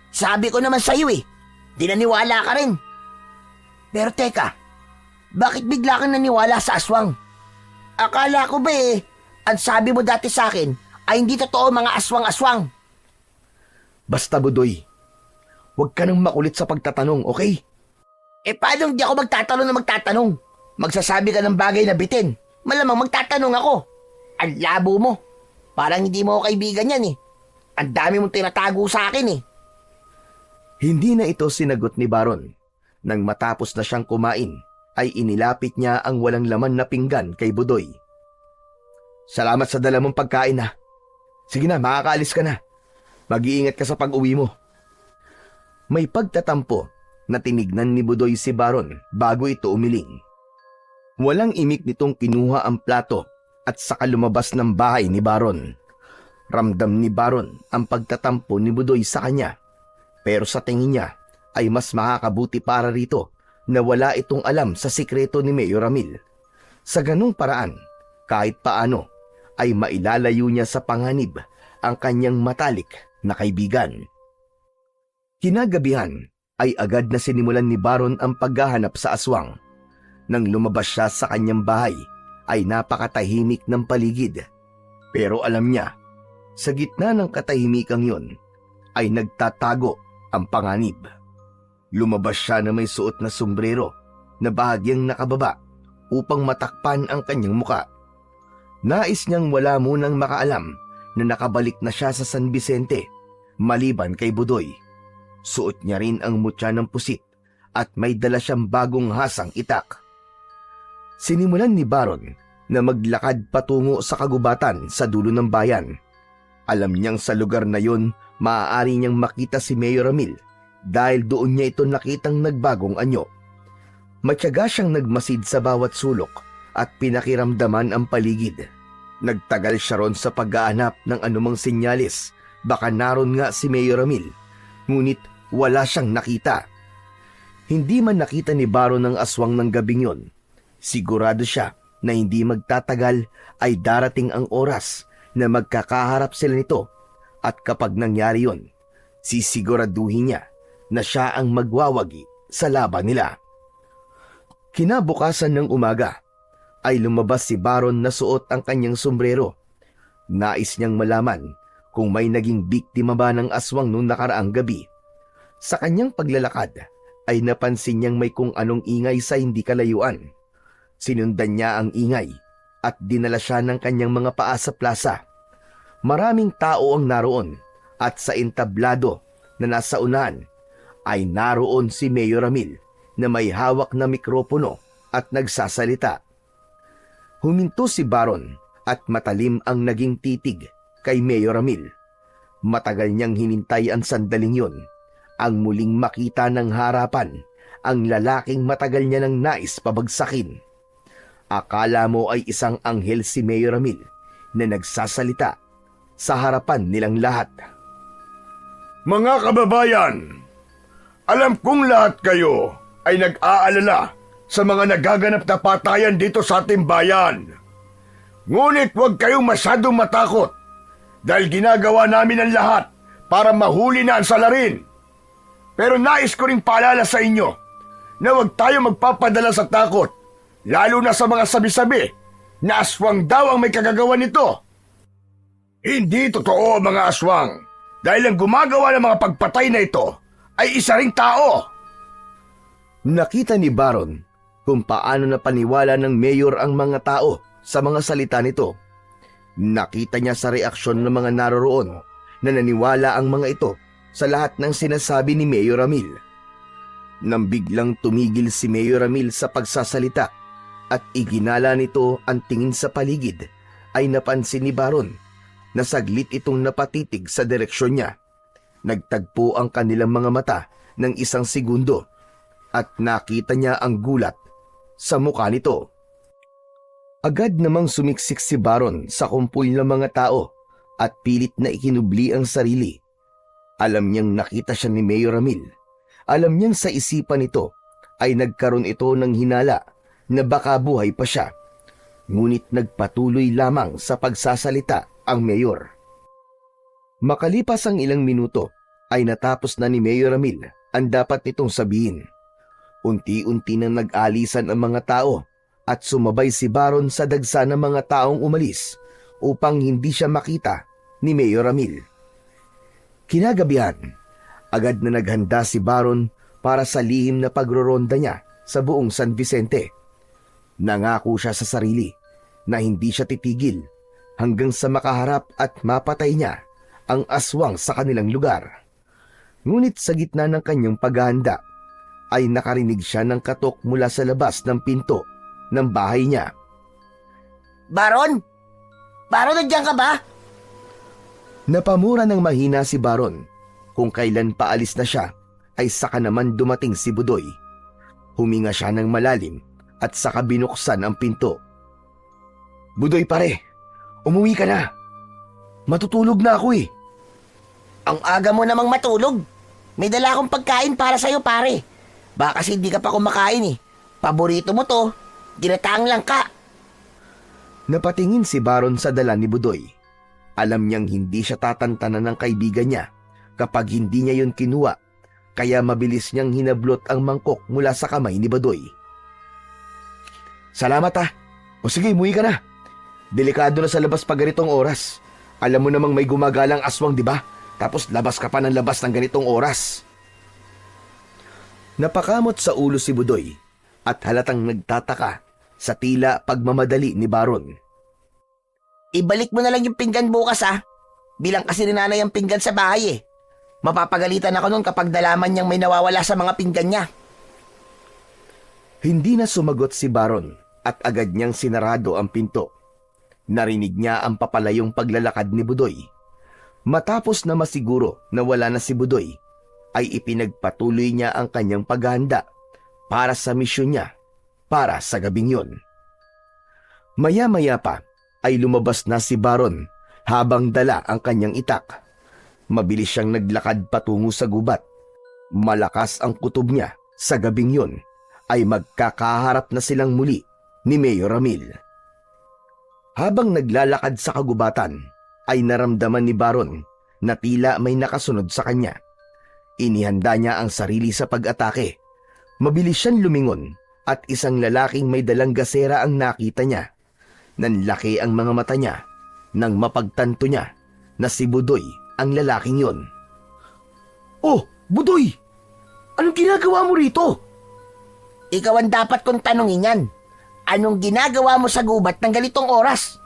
Sabi ko naman sa'yo eh, di naniwala ka rin. Pero teka, bakit bigla kang naniwala sa aswang? Akala ko ba ang sabi mo dati sa akin ay hindi totoo mga aswang-aswang. Basta Budoy, huwag ka nang makulit sa pagtatanong, okay? Paano hindi ako magtatanong na magtatanong? Magsasabi ka ng bagay na bitin. Malamang magtatanong ako. Ang labo mo. Parang hindi mo ako kaibigan yan eh. Ang dami mong tinatago sa akin eh. Hindi na ito sinagot ni Baron. Nang matapos na siyang kumain, ay inilapit niya ang walang laman na pinggan kay Budoy. Salamat sa dala mong pagkain ha. Sige na, makakaalis ka na. Mag-iingat ka sa pag-uwi mo. May pagtatampo na tinignan ni Budoy si Baron bago ito umiling. Walang imik nitong kinuha ang plato at saka lumabas ng bahay ni Baron. Ramdam ni Baron ang pagtatampo ni Budoy sa kanya. Pero sa tingin niya ay mas makakabuti para rito na wala itong alam sa sikreto ni Mayor Ramil. Sa ganung paraan, kahit paano, ay mailalayo niya sa panganib ang kanyang matalik na kaibigan. Kinagabihan ay agad na sinimulan ni Baron ang paghahanap sa aswang. Nang lumabas siya sa kanyang bahay, ay napakatahimik ng paligid. Pero alam niya, sa gitna ng katahimikang yun, ay nagtatago ang panganib. Lumabas siya na may suot na sombrero na bahagyang nakababa upang matakpan ang kanyang muka. Nais niyang wala munang makaalam na nakabalik na siya sa San Vicente, maliban kay Budoy. Suot niya rin ang mutya ng pusit at may dala siyang bagong hasang itak. Sinimulan ni Baron na maglakad patungo sa kagubatan sa dulo ng bayan. Alam niyang sa lugar na yon maaari niyang makita si Mayor Ramil dahil doon niya ito nakitang nagbagong anyo. Matyaga siyang nagmasid sa bawat sulok at pinakiramdaman ang paligid. Nagtagal siya ron sa pag-aanap ng anumang sinyalis, baka naroon nga si Mayor Ramil, ngunit wala siyang nakita. Hindi man nakita ni Baron ang aswang ng gabing yon, sigurado siya na hindi magtatagal ay darating ang oras na magkakaharap sila nito at kapag nangyari yon, sisiguraduhin niya na siya ang magwawagi sa laban nila. Kinabukasan ng umaga, ay lumabas si Baron na suot ang kanyang sombrero. Nais niyang malaman kung may naging biktima ba ng aswang noong nakaraang gabi. Sa kanyang paglalakad ay napansin niyang may kung anong ingay sa hindi kalayuan. Sinundan niya ang ingay at dinala siya ng kanyang mga paa sa plaza. Maraming tao ang naroon at sa entablado na nasa unahan ay naroon si Mayor Ramil na may hawak na mikropono at nagsasalita. Huminto si Baron at matalim ang naging titig kay Mayor Ramil. Matagal niyang hinintay ang sandaling yon, ang muling makita ng harapan ang lalaking matagal niya nang nais pabagsakin. Akala mo ay isang anghel si Mayor Ramil na nagsasalita sa harapan nilang lahat. Mga kababayan, alam kong lahat kayo ay nag-aalala sa mga nagaganap na patayan dito sa ating bayan. Ngunit huwag kayong masyadong matakot dahil ginagawa namin ang lahat para mahuli na ang salarin. Pero nais ko ring paalala sa inyo na huwag tayo magpapadala sa takot, lalo na sa mga sabi-sabi na aswang daw ang may kagagawa nito. Hindi totoo ang mga aswang dahil ang gumagawa ng mga pagpatay na ito ay isa ring tao. Nakita ni Baron kung paano napaniwala ng mayor ang mga tao sa mga salita nito. Nakita niya sa reaksyon ng mga naroroon na naniwala ang mga ito sa lahat ng sinasabi ni Mayor Ramil. Nang biglang tumigil si Mayor Ramil sa pagsasalita at iginala nito ang tingin sa paligid, ay napansin ni Baron na saglit itong napatitig sa direksyon niya. Nagtagpo ang kanilang mga mata ng isang segundo at nakita niya ang gulat sa mukha nito. Agad namang sumiksik si Baron sa kumpul ng mga tao at pilit na ikinubli ang sarili. Alam niyang nakita siya ni Mayor Ramil. Alam niyang sa isipan nito ay nagkaroon ito ng hinala na baka buhay pa siya. Ngunit nagpatuloy lamang sa pagsasalita ang mayor. Makalipas ang ilang minuto ay natapos na ni Mayor Ramil ang dapat nitong sabihin. Unti-unti nang nag-alisan ang mga tao at sumabay si Baron sa dagsa ng mga taong umalis upang hindi siya makita ni Mayor Ramil. Kinagabihan, agad na naghanda si Baron para sa lihim na pagroronda niya sa buong San Vicente. Nangako siya sa sarili na hindi siya titigil hanggang sa makaharap at mapatay niya ang aswang sa kanilang lugar. Ngunit sa gitna ng kanyang paghahanda ay nakarinig siya ng katok mula sa labas ng pinto ng bahay niya. Baron? Baron, nandiyan ka ba? Napamura ng mahina si Baron. Kung kailan paalis na siya ay saka naman dumating si Budoy. Huminga siya ng malalim at saka binuksan ang pinto. Budoy pare, umuwi ka na. Matutulog na ako eh. Ang aga mo namang matulog. May dala akong pagkain para sa'yo, pare. Baka kasi hindi ka pa kumakain eh. Paborito mo to. Ginataang lang ka. Napatingin si Baron sa dala ni Budoy. Alam niyang hindi siya tatantanan ng kaibigan niya kapag hindi niya yun kinuha, kaya mabilis niyang hinablot ang mangkok mula sa kamay ni Budoy. Salamat ah. O sige, umuwi ka na. Delikado na sa labas pag ganitong oras. Alam mo namang may gumagalang aswang, di ba? Tapos labas ka pa ng labas ng ganitong oras. Napakamot sa ulo si Budoy at halatang nagtataka sa tila pagmamadali ni Baron. Ibalik mo na lang yung pinggan bukas ah. Bilang kasi ni nanay ang pinggan sa bahay eh. Mapapagalitan ako nun kapag nalaman niyang may nawawala sa mga pinggan niya. Hindi na sumagot si Baron at agad niyang sinarado ang pinto. Narinig niya ang papalayong paglalakad ni Budoy. Matapos na masiguro na wala na si Budoy, ay ipinagpatuloy niya ang kanyang paghahanda para sa misyon niya para sa gabing yun. Maya-maya pa ay lumabas na si Baron habang dala ang kanyang itak. Mabilis siyang naglakad patungo sa gubat. Malakas ang kutob niya sa gabing yun ay magkakaharap na silang muli ni Mayor Ramil. Habang naglalakad sa kagubatan, ay naramdaman ni Baron na tila may nakasunod sa kanya. Inihanda niya ang sarili sa pag-atake. Mabilis siyang lumingon at isang lalaking may dalang gasera ang nakita niya. Nanlaki ang mga mata niya nang mapagtanto niya na si Budoy ang lalaking yon. Oh, Budoy! Anong ginagawa mo rito? Ikaw ang dapat kong tanungin yan. Anong ginagawa mo sa gubat ng ganitong oras?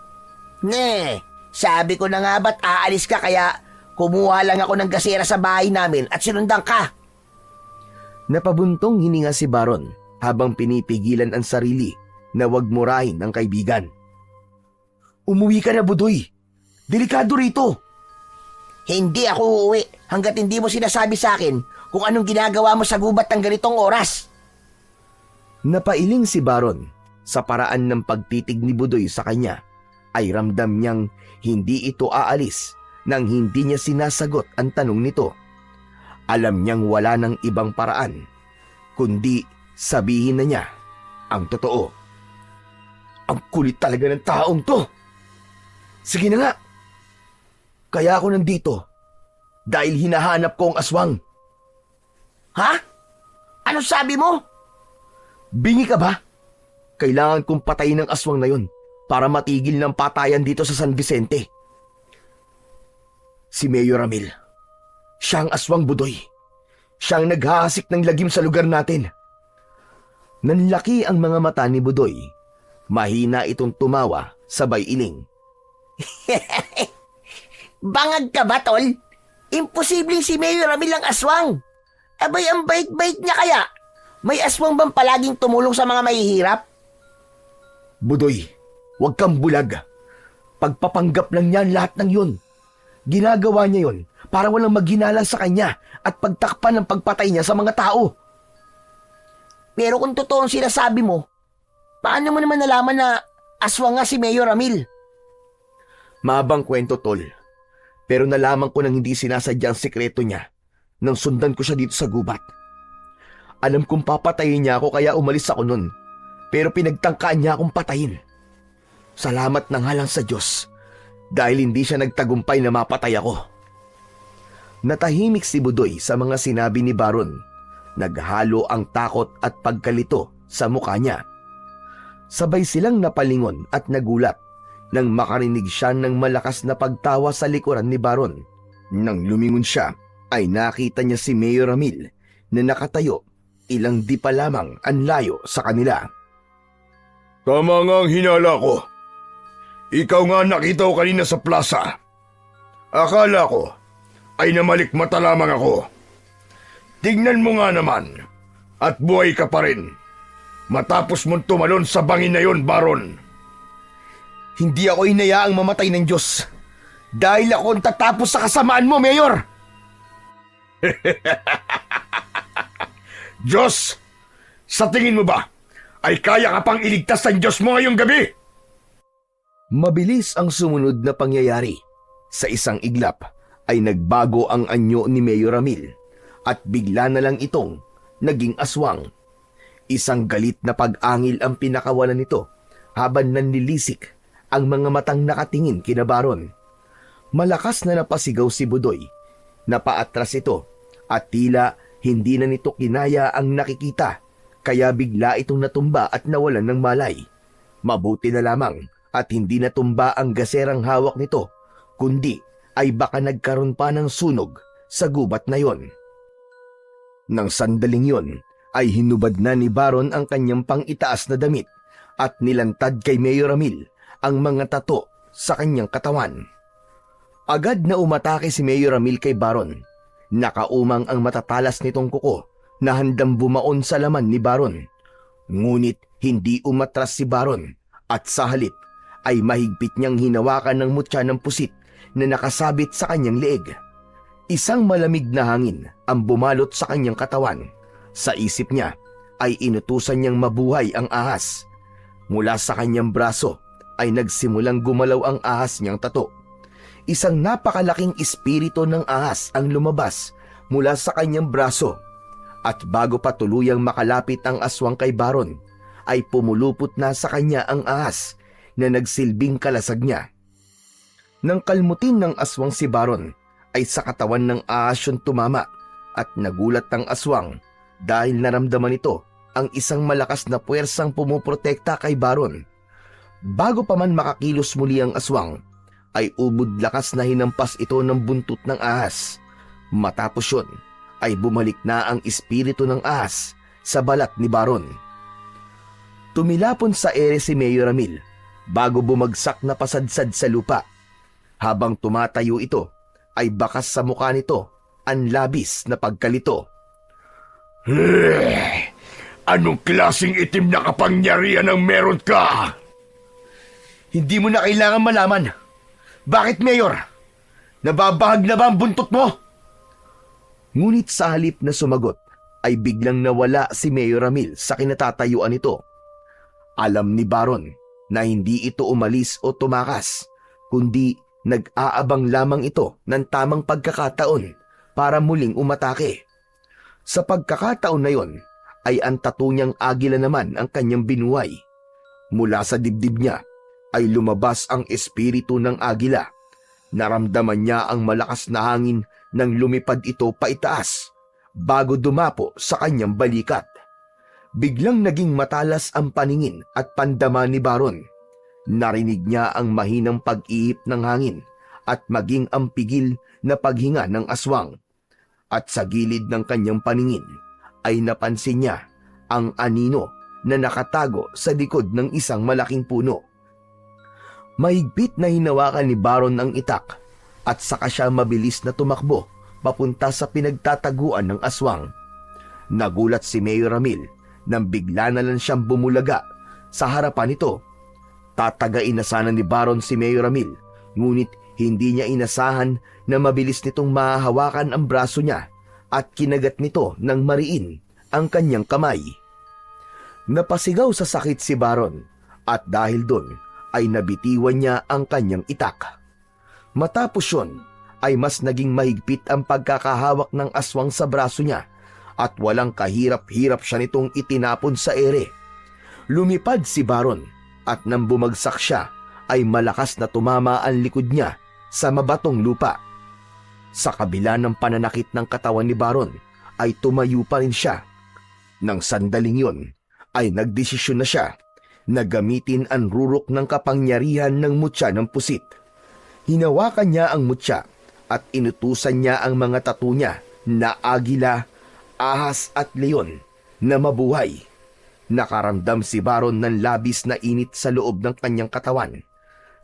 Sabi ko na nga ba't aalis ka kaya kumuha lang ako ng gasera sa bahay namin at sinundan ka. Napabuntong hininga si Baron habang pinipigilan ang sarili na wag murahin ang kaibigan. Umuwi ka na, Budoy. Delikado rito. Hindi ako uuwi hanggat hindi mo sinasabi sa akin kung anong ginagawa mo sa gubat ng ganitong oras. Napailing si Baron sa paraan ng pagtitig ni Budoy sa kanya ay ramdam niyang hindi ito aalis nang hindi niya sinasagot ang tanong nito. Alam niyang wala ng ibang paraan kundi sabihin na niya ang totoo. Ang kulit talaga ng taong to. Sige na nga. Kaya ako nandito dahil hinahanap ko ang aswang. Ha? Ano sabi mo? Bingi ka ba? Kailangan kong patayin ang aswang na yun para matigil ng patayan dito sa San Vicente. Si Mayor Ramil. Siya ang aswang, Budoy. Siya ang naghahasik ng lagim sa lugar natin. Nanlaki ang mga mata ni Budoy. Mahina itong tumawa, sabay iling. Bangag ka ba, tol? Imposibleng si Mayor Ramil ang aswang. Abay, ang bait-bait niya kaya. May aswang bang palaging tumulong sa mga mahihirap? Budoy, huwag kang bulag. Pagpapanggap lang niya lahat ng yun. Ginagawa niya yun para walang maghinala sa kanya at pagtakpan ng pagpatay niya sa mga tao. Pero kung totoo ang sinasabi mo, paano mo naman nalaman na aswang nga si Mayor Ramil? Maabang kwento, tol. Pero nalaman ko nang hindi sinasadya ang sikreto niya nang sundan ko siya dito sa gubat. Alam kong papatayin niya ako kaya umalis ako nun. Pero pinagtangkaan niya akong patayin. Salamat na nga lang sa Diyos dahil hindi siya nagtagumpay na mapatay ako. Natahimik si Budoy sa mga sinabi ni Baron. Naghalo ang takot at pagkalito sa mukha niya. Sabay silang napalingon at nagulat nang makarinig siya ng malakas na pagtawa sa likuran ni Baron. Nang lumingon siya, ay nakita niya si Mayor Ramil na nakatayo ilang di pa lamang ang layo sa kanila. Tama nga ang hinala ko. Ikaw nga nakita ko kanina sa plaza. Akala ko ay namalikmata lamang ako. Tignan mo nga naman at buhay ka pa rin. Matapos mong tumalon sa bangin na yon, Baron. Hindi ako hinayaang mamatay ng Diyos dahil ako ang tatapos sa kasamaan mo, Mayor! Diyos, sa tingin mo ba ay kaya ka pang iligtas ng Diyos mo ngayong gabi? Mabilis ang sumunod na pangyayari. Sa isang iglap ay nagbago ang anyo ni Mayor Ramil at bigla na lang itong naging aswang. Isang galit na pag-angil ang pinakawalan nito habang nanlilisik ang mga matang nakatingin kina Baron. Malakas na napasigaw si Budoy. Napaatras ito at tila hindi na nito kinaya ang nakikita kaya bigla itong natumba at nawalan ng malay. Mabuti na lamang at hindi natumba ang gaserang hawak nito kundi ay baka nagkaroon pa ng sunog sa gubat na yon. Nang sandaling yon ay hinubad na ni Baron ang kanyang pang-itaas na damit at nilantad kay Mayor Ramil ang mga tato sa kanyang katawan. Agad na umatake si Mayor Ramil kay Baron. Nakaumang ang matatalas nitong kuko na handang bumaon sa laman ni Baron. Ngunit hindi umatras si Baron at sa halip ay mahigpit niyang hinawakan ng mutya ng pusit na nakasabit sa kanyang leeg. Isang malamig na hangin ang bumalot sa kanyang katawan. Sa isip niya ay inutusan niyang mabuhay ang ahas. Mula sa kanyang braso ay nagsimulang gumalaw ang ahas niyang tato. Isang napakalaking espiritu ng ahas ang lumabas mula sa kanyang braso. At bago pa tuluyang makalapit ang aswang kay Baron, ay pumulupot na sa kanya ang ahas na nagsilbing kalasag niya. Nang kalmutin ng aswang si Baron, ay sa katawan ng ahas yun tumama at nagulat ang aswang dahil naramdaman ito ang isang malakas na puwersang pumuprotekta kay Baron. Bago pa man makakilos muli ang aswang, ay ubod lakas na hinampas ito ng buntot ng ahas. Matapos yun, ay bumalik na ang espiritu ng ahas sa balat ni Baron. Tumilapon sa ere si Mayor Ramil bago bumagsak na pasadsad sa lupa. Habang tumatayo ito, ay bakas sa mukha nito ang labis na pagkalito. Anong klaseng itim na kapangyarihan ang meron ka? Hindi mo na kailangan malaman. Bakit, Mayor? Nababahag na ba ang buntot mo? Ngunit sa halip na sumagot, ay biglang nawala si Mayor Ramil sa kinatatayuan nito. Alam ni Baron na hindi ito umalis o tumakas, kundi nag-aabang lamang ito ng tamang pagkakataon para muling umatake. Sa pagkakataon na yon, ay ang tattoo niyang agila naman ang kanyang binuhay. Mula sa dibdib niya ay lumabas ang espiritu ng agila. Naramdaman niya ang malakas na hangin nang lumipad ito paitaas bago dumapo sa kanyang balikat. Biglang naging matalas ang paningin at pandama ni Baron. Narinig niya ang mahinang pag-ihip ng hangin at maging ang pigil na paghinga ng aswang. At sa gilid ng kanyang paningin ay napansin niya ang anino na nakatago sa likod ng isang malaking puno. Mahigpit na hinawakan ni Baron ang itak at saka siya mabilis na tumakbo papunta sa pinagtataguan ng aswang. Nagulat si Mayor Ramil nang bigla na lang siyang bumulaga sa harapan nito. Tatagain na sana ni Baron si Mayor Ramil, ngunit hindi niya inasahan na mabilis nitong mahahawakan ang braso niya at kinagat nito ng mariin ang kanyang kamay. Napasigaw sa sakit si Baron at dahil doon ay nabitiwan niya ang kanyang itak. Matapos yun ay mas naging mahigpit ang pagkakahawak ng aswang sa braso niya at walang kahirap-hirap siya nitong itinapon sa ere. Lumipad si Baron at nang bumagsak siya ay malakas na tumama ang likod niya sa mabatong lupa. Sa kabila ng pananakit ng katawan ni Baron ay tumayo pa rin siya. Nang sandaling yun ay nagdesisyon na siya na gamitin ang rurok ng kapangyarihan ng mutya ng pusit. Hinawakan niya ang mutya at inutusan niya ang mga tattoo niya na agila, ahas at leon na mabuhay. Nakaramdam si Baron ng labis na init sa loob ng kanyang katawan.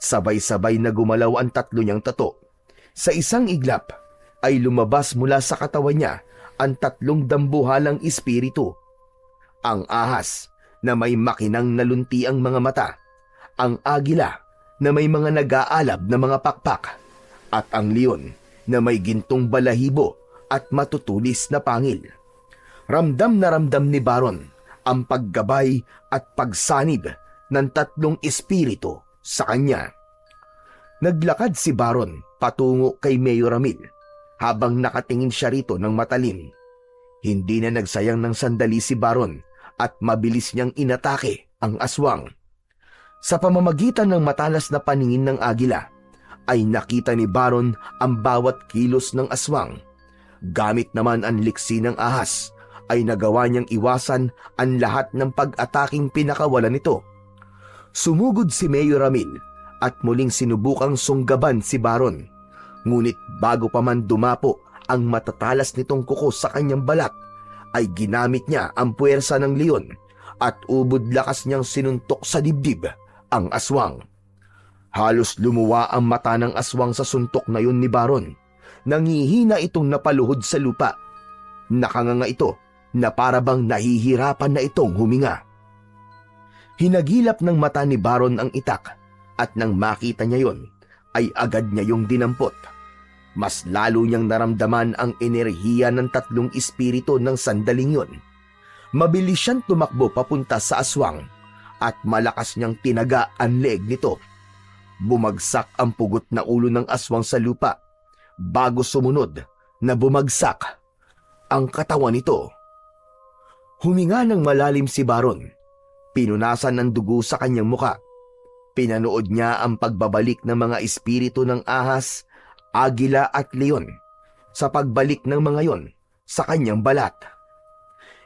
Sabay-sabay na gumalaw ang tatlo niyang tato. Sa isang iglap ay lumabas mula sa katawan niya ang tatlong dambuhalang espiritu. Ang ahas na may makinang nalunti ang mga mata, ang agila na may mga nag-aalab na mga pakpak, at ang leon na may gintong balahibo at matutulis na pangil. Ramdam na ramdam ni Baron ang paggabay at pagsanib ng tatlong espiritu sa kanya. Naglakad si Baron patungo kay Mayor Ramil habang nakatingin siya rito ng matalim. Hindi na nagsayang ng sandali si Baron at mabilis niyang inatake ang aswang. Sa pamamagitan ng matalas na paningin ng agila, ay nakita ni Baron ang bawat kilos ng aswang. Gamit naman ang liksi ng ahas, ay nagawa niyang iwasan ang lahat ng pag-ataking pinakawalan nito. Sumugod si Mayor Ramil at muling sinubukang sunggaban si Baron. Ngunit bago pa man dumapo ang matatalas nitong kuko sa kanyang balat, ay ginamit niya ang puwersa ng leon at ubod lakas niyang sinuntok sa dibdib ang aswang. Halos lumuwa ang mata ng aswang sa suntok na yun ni Baron. Nangihina itong napaluhod sa lupa. Nakanganga ito na parabang nahihirapan na itong huminga. Hinagilap ng mata ni Baron ang itak at nang makita niya yon ay agad niya yung dinampot. Mas lalo niyang naramdaman ang enerhiya ng tatlong espiritu ng sandaling yon. Mabilis siyang tumakbo papunta sa aswang at malakas niyang tinaga ang leeg nito. Bumagsak ang pugot na ulo ng aswang sa lupa bago sumunod na bumagsak ang katawan nito. Huminga ng malalim si Baron. Pinunasan ng dugo sa kanyang muka. Pinanood niya ang pagbabalik ng mga espiritu ng ahas, agila at leon sa pagbalik ng mga yon sa kanyang balat.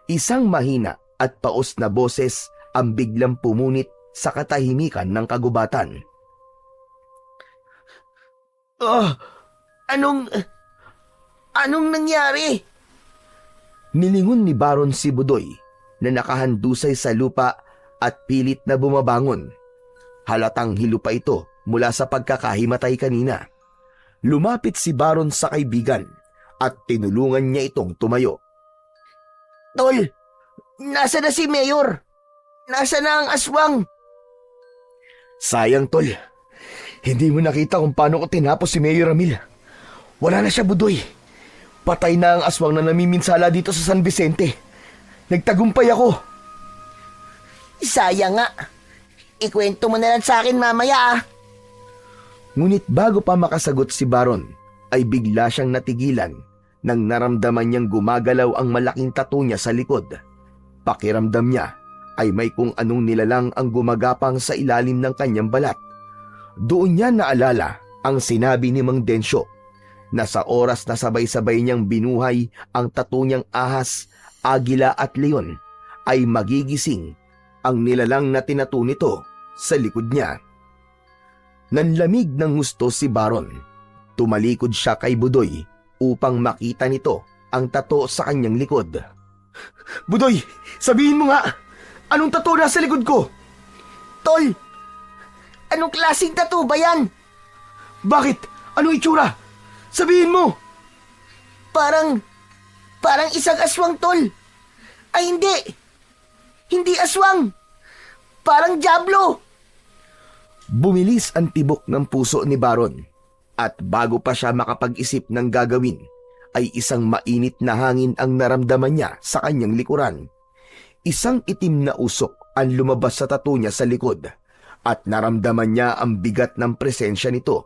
Isang mahina at paos na boses ang biglang pumunit sa katahimikan ng kagubatan. Anong nangyari? Nilingon ni Baron si Budoy na nakahandusay sa lupa at pilit na bumabangon. Halatang hilo pa ito mula sa pagkakahimatay kanina. Lumapit si Baron sa kaibigan at tinulungan niya itong tumayo. Tol, nasa na si Mayor? Nasa na ang aswang? Sayang, Tol. Hindi mo nakita kung paano ko tinapos si Mayor Ramil. Wala na siya, Budoy. Patay na ang aswang na namiminsala dito sa San Vicente. Nagtagumpay ako. Sayang nga. Ikwento mo na lang sa akin mamaya ah. Ngunit bago pa makasagot si Baron, ay bigla siyang natigilan nang naramdaman niyang gumagalaw ang malaking tattoo niya sa likod. Pakiramdam niya ay may kung anong nilalang ang gumagapang sa ilalim ng kanyang balat. Doon niya naalala ang sinabi ni Mang Densyo na sa oras na sabay-sabay niyang binuhay ang tattoo niyang ahas, agila at leon, ay magigising ang nilalang na tinattoo nito sa likod niya. Nanlamig ng gusto si Baron. Tumalikod siya kay Budoy upang makita nito ang tattoo sa kanyang likod. Budoy, sabihin mo nga, anong tattoo nasa likod ko? Tol, anong klaseng tattoo ba yan? Bakit? Anong itsura? Sabihin mo! Parang isang aswang, tol. Ay hindi! Hindi aswang! Parang diablo! Bumilis ang tibok ng puso ni Baron at bago pa siya makapag-isip ng gagawin ay isang mainit na hangin ang naramdaman niya sa kanyang likuran. Isang itim na usok ang lumabas sa tattoo niya sa likod at naramdaman niya ang bigat ng presensya nito.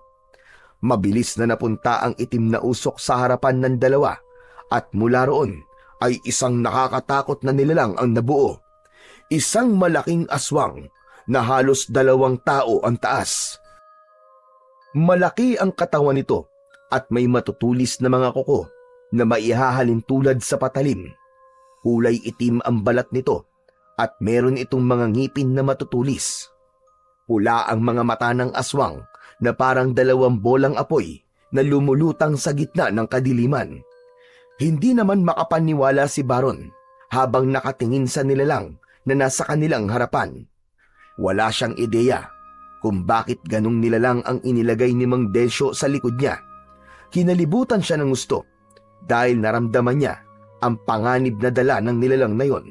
Mabilis na napunta ang itim na usok sa harapan ng dalawa at mula roon ay isang nakakatakot na nilalang ang nabuo. Isang malaking aswang na halos 2 tao ang taas Malaki ang katawan nito at may matutulis na mga kuko na maihahalin tulad sa patalim. Kulay itim ang balat nito at meron itong mga ngipin na matutulis. Pula ang mga mata ng aswang na parang 2 bolang apoy na lumulutang sa gitna ng kadiliman. Hindi naman makapaniwala si Baron habang nakatingin sa nilalang na nasa kanilang harapan. Wala siyang ideya kung bakit ganong nilalang ang inilagay ni Mang Densyo sa likod niya. Kinalibutan siya ng gusto dahil naramdaman niya ang panganib na dala ng nilalang na yon.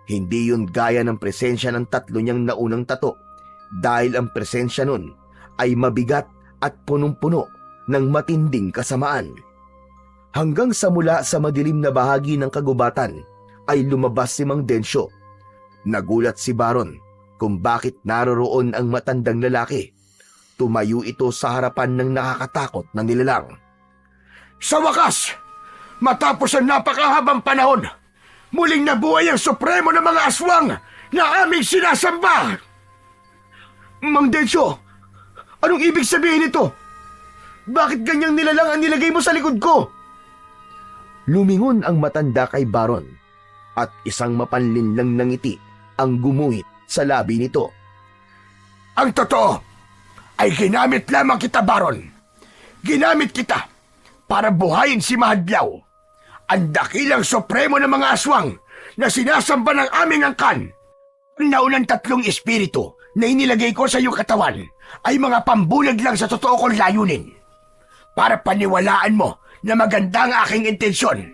Hindi yun gaya ng presensya ng 3 niyang naunang tato dahil ang presensya nun ay mabigat at punong-puno ng matinding kasamaan. Hanggang sa mula sa madilim na bahagi ng kagubatan ay lumabas si Mang Densyo. Nagulat si Baron kung bakit naroroon ang matandang lalaki. Tumayo ito sa harapan ng nakakatakot na nilalang. Sa wakas, matapos ang napakahabang panahon, muling nabuhay ang supremo ng mga aswang na aming sinasamba! Mang Densyo, anong ibig sabihin nito? Bakit ganyang nilalang ang nilagay mo sa likod ko? Lumingon ang matanda kay Baron at isang mapanlinlang na ngiti ang gumuhit sa labi nito. Ang totoo ay ginamit lamang kita, Baron. Ginamit kita para buhayin si Mahadlaw, ang dakilang supremo ng mga aswang na sinasamba ng aming angkan. Ang naunang 3 espiritu na inilagay ko sa iyong katawan ay mga pambulag lang sa totoo kong layunin. Para paniwalaan mo na maganda ang aking intensyon.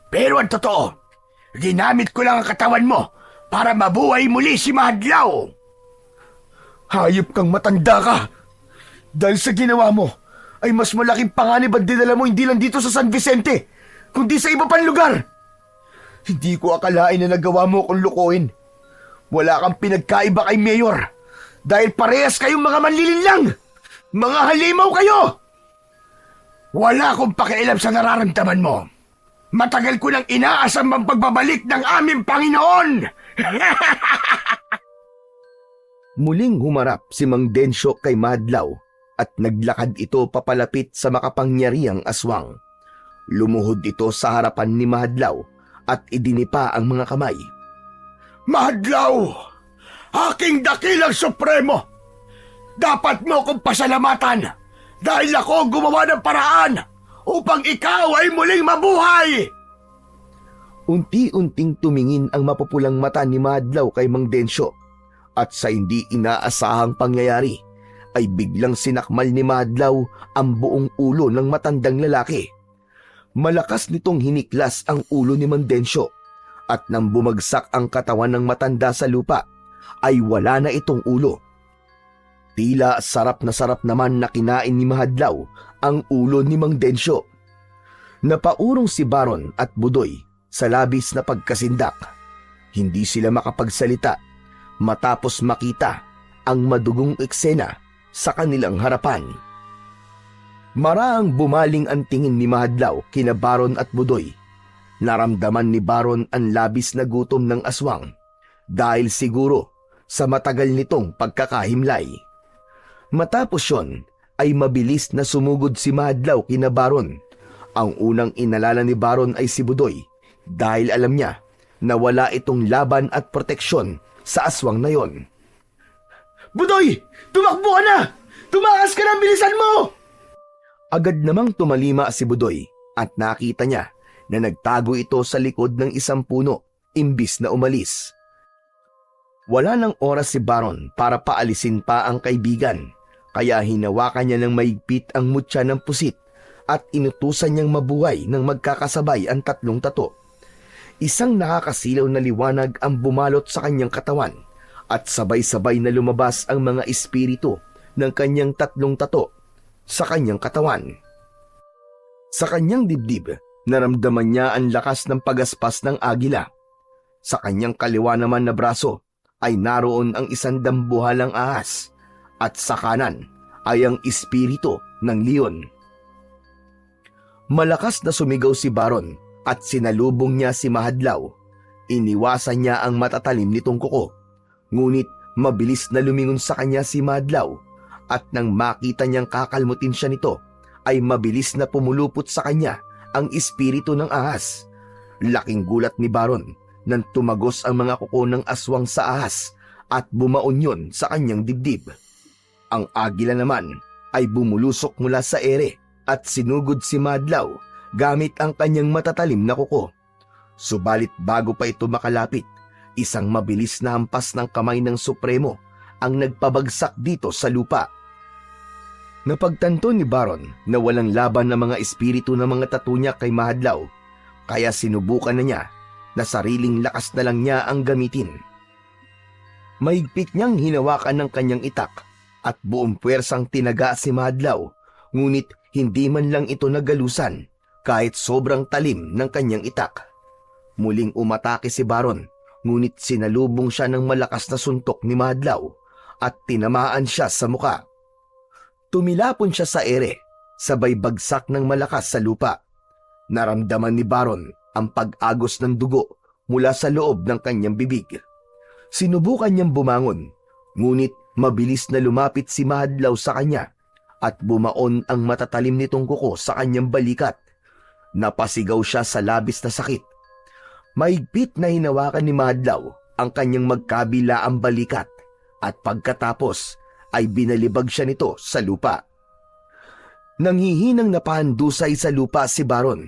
Pero ang totoo, ginamit ko lang ang katawan mo para mabuhay muli si Mahadlaw. Hayop kang matanda ka! Dahil sa ginawa mo, ay mas malaking panganib ang dinala mo hindi lang dito sa San Vicente, kundi sa iba pang lugar. Hindi ko akalain na nagawa mo kung lukuhin. Wala kang pinagkaiba kay Mayor, dahil parehas kayong mga manlilinlang! Mga halimaw kayo! Wala akong pakialam sa nararamdaman mo. Matagal ko nang inaasam ang pagbabalik ng aming Panginoon! Muling humarap si Mang Densyo kay Mahadlaw at naglakad ito papalapit sa makapangyarihang aswang. Lumuhod ito sa harapan ni Mahadlaw at idinipa ang mga kamay. Mahadlaw! Aking dakilang supremo! Dapat mo kong pasalamatan dahil ako gumawa ng paraan upang ikaw ay muling mabuhay! Unti-unting tumingin ang mapupulang mata ni Mahadlaw kay Mang Densyo at sa hindi inaasahang pangyayari ay biglang sinakmal ni Mahadlaw ang buong ulo ng matandang lalaki. Malakas nitong hiniklas ang ulo ni Mang Densyo at nang bumagsak ang katawan ng matanda sa lupa ay wala na itong ulo. Tila sarap naman na kinain ni Mahadlaw ang ulo ni Mang Densyo. Napaurong si Baron at Budoy sa labis na pagkasindak. Hindi sila makapagsalita matapos makita ang madugong eksena sa kanilang harapan. Maraang bumaling ang tingin ni Mahadlaw kina Baron at Budoy. Naramdaman ni Baron ang labis na gutom ng aswang dahil siguro sa matagal nitong pagkakahimlay. Matapos yon ay mabilis na sumugod si Mahadlaw kina Baron. Ang unang inalala ni Baron ay si Budoy dahil alam niya na wala itong laban at proteksyon sa aswang na yon. Budoy! Tumakbo ka na! Tumakas ka na! Bilisan mo! Agad namang tumalima si Budoy at nakita niya na nagtago ito sa likod ng isang puno imbis na umalis. Wala nang oras si Baron para paalisin pa ang kaibigan, kaya hinawakan niya ng maigpit ang mutya ng pusit at inutusan niyang mabuhay ng magkakasabay ang 3 tato. Isang nakakasilaw na liwanag ang bumalot sa kanyang katawan at sabay-sabay na lumabas ang mga espiritu ng kanyang 3 tato sa kanyang katawan. Sa kanyang dibdib, naramdaman niya ang lakas ng pagaspas ng agila. Sa kanyang kaliwa naman na braso ay naroon ang isang dambuhalang ahas at sa kanan ay ang espiritu ng leon. Malakas na sumigaw si Baron at sinalubong niya si Mahadlaw. Iniwasan niya ang matatalim nitong kuko. Ngunit mabilis na lumingon sa kanya si Mahadlaw At nang makita niyang kakalmutin siya nito, ay mabilis na pumulupot sa kanya ang espiritu ng ahas. Laking gulat ni Baron nang tumagos ang mga kuko ng aswang sa ahas at bumaon yun sa kanyang dibdib. Ang agila naman ay bumulusok mula sa ere at sinugod si Madlaw gamit ang kanyang matatalim na kuko. Subalit bago pa ito makalapit, isang mabilis na hampas ng kamay ng Supremo ang nagpabagsak dito sa lupa. Napagtanto ni Baron na walang laban ng mga espiritu ng mga tattoo niya kay Mahadlaw, kaya sinubukan na niya na sariling lakas na lang niya ang gamitin. Mahigpit niyang hinawakan ng kanyang itak at buong puwersang tinaga si Mahadlaw, ngunit hindi man lang ito nagalusan kahit sobrang talim ng kanyang itak. Muling umatake si Baron, ngunit sinalubong siya ng malakas na suntok ni Mahadlaw at tinamaan siya sa muka. Tumilapon siya sa ere, sabay bagsak ng malakas sa lupa. Naramdaman ni Baron ang pag-agos ng dugo mula sa loob ng kanyang bibig. Sinubukan niyang bumangon, ngunit mabilis na lumapit si Mahadlaw sa kanya at bumaon ang matatalim nitong kuko sa kanyang balikat. Napasigaw siya sa labis na sakit. Mahigpit na hinawakan ni Mahadlaw ang kanyang magkabilaang balikat at pagkatapos ay binalibag siya nito sa lupa. Nanghihinang napahandusay sa lupa si Baron.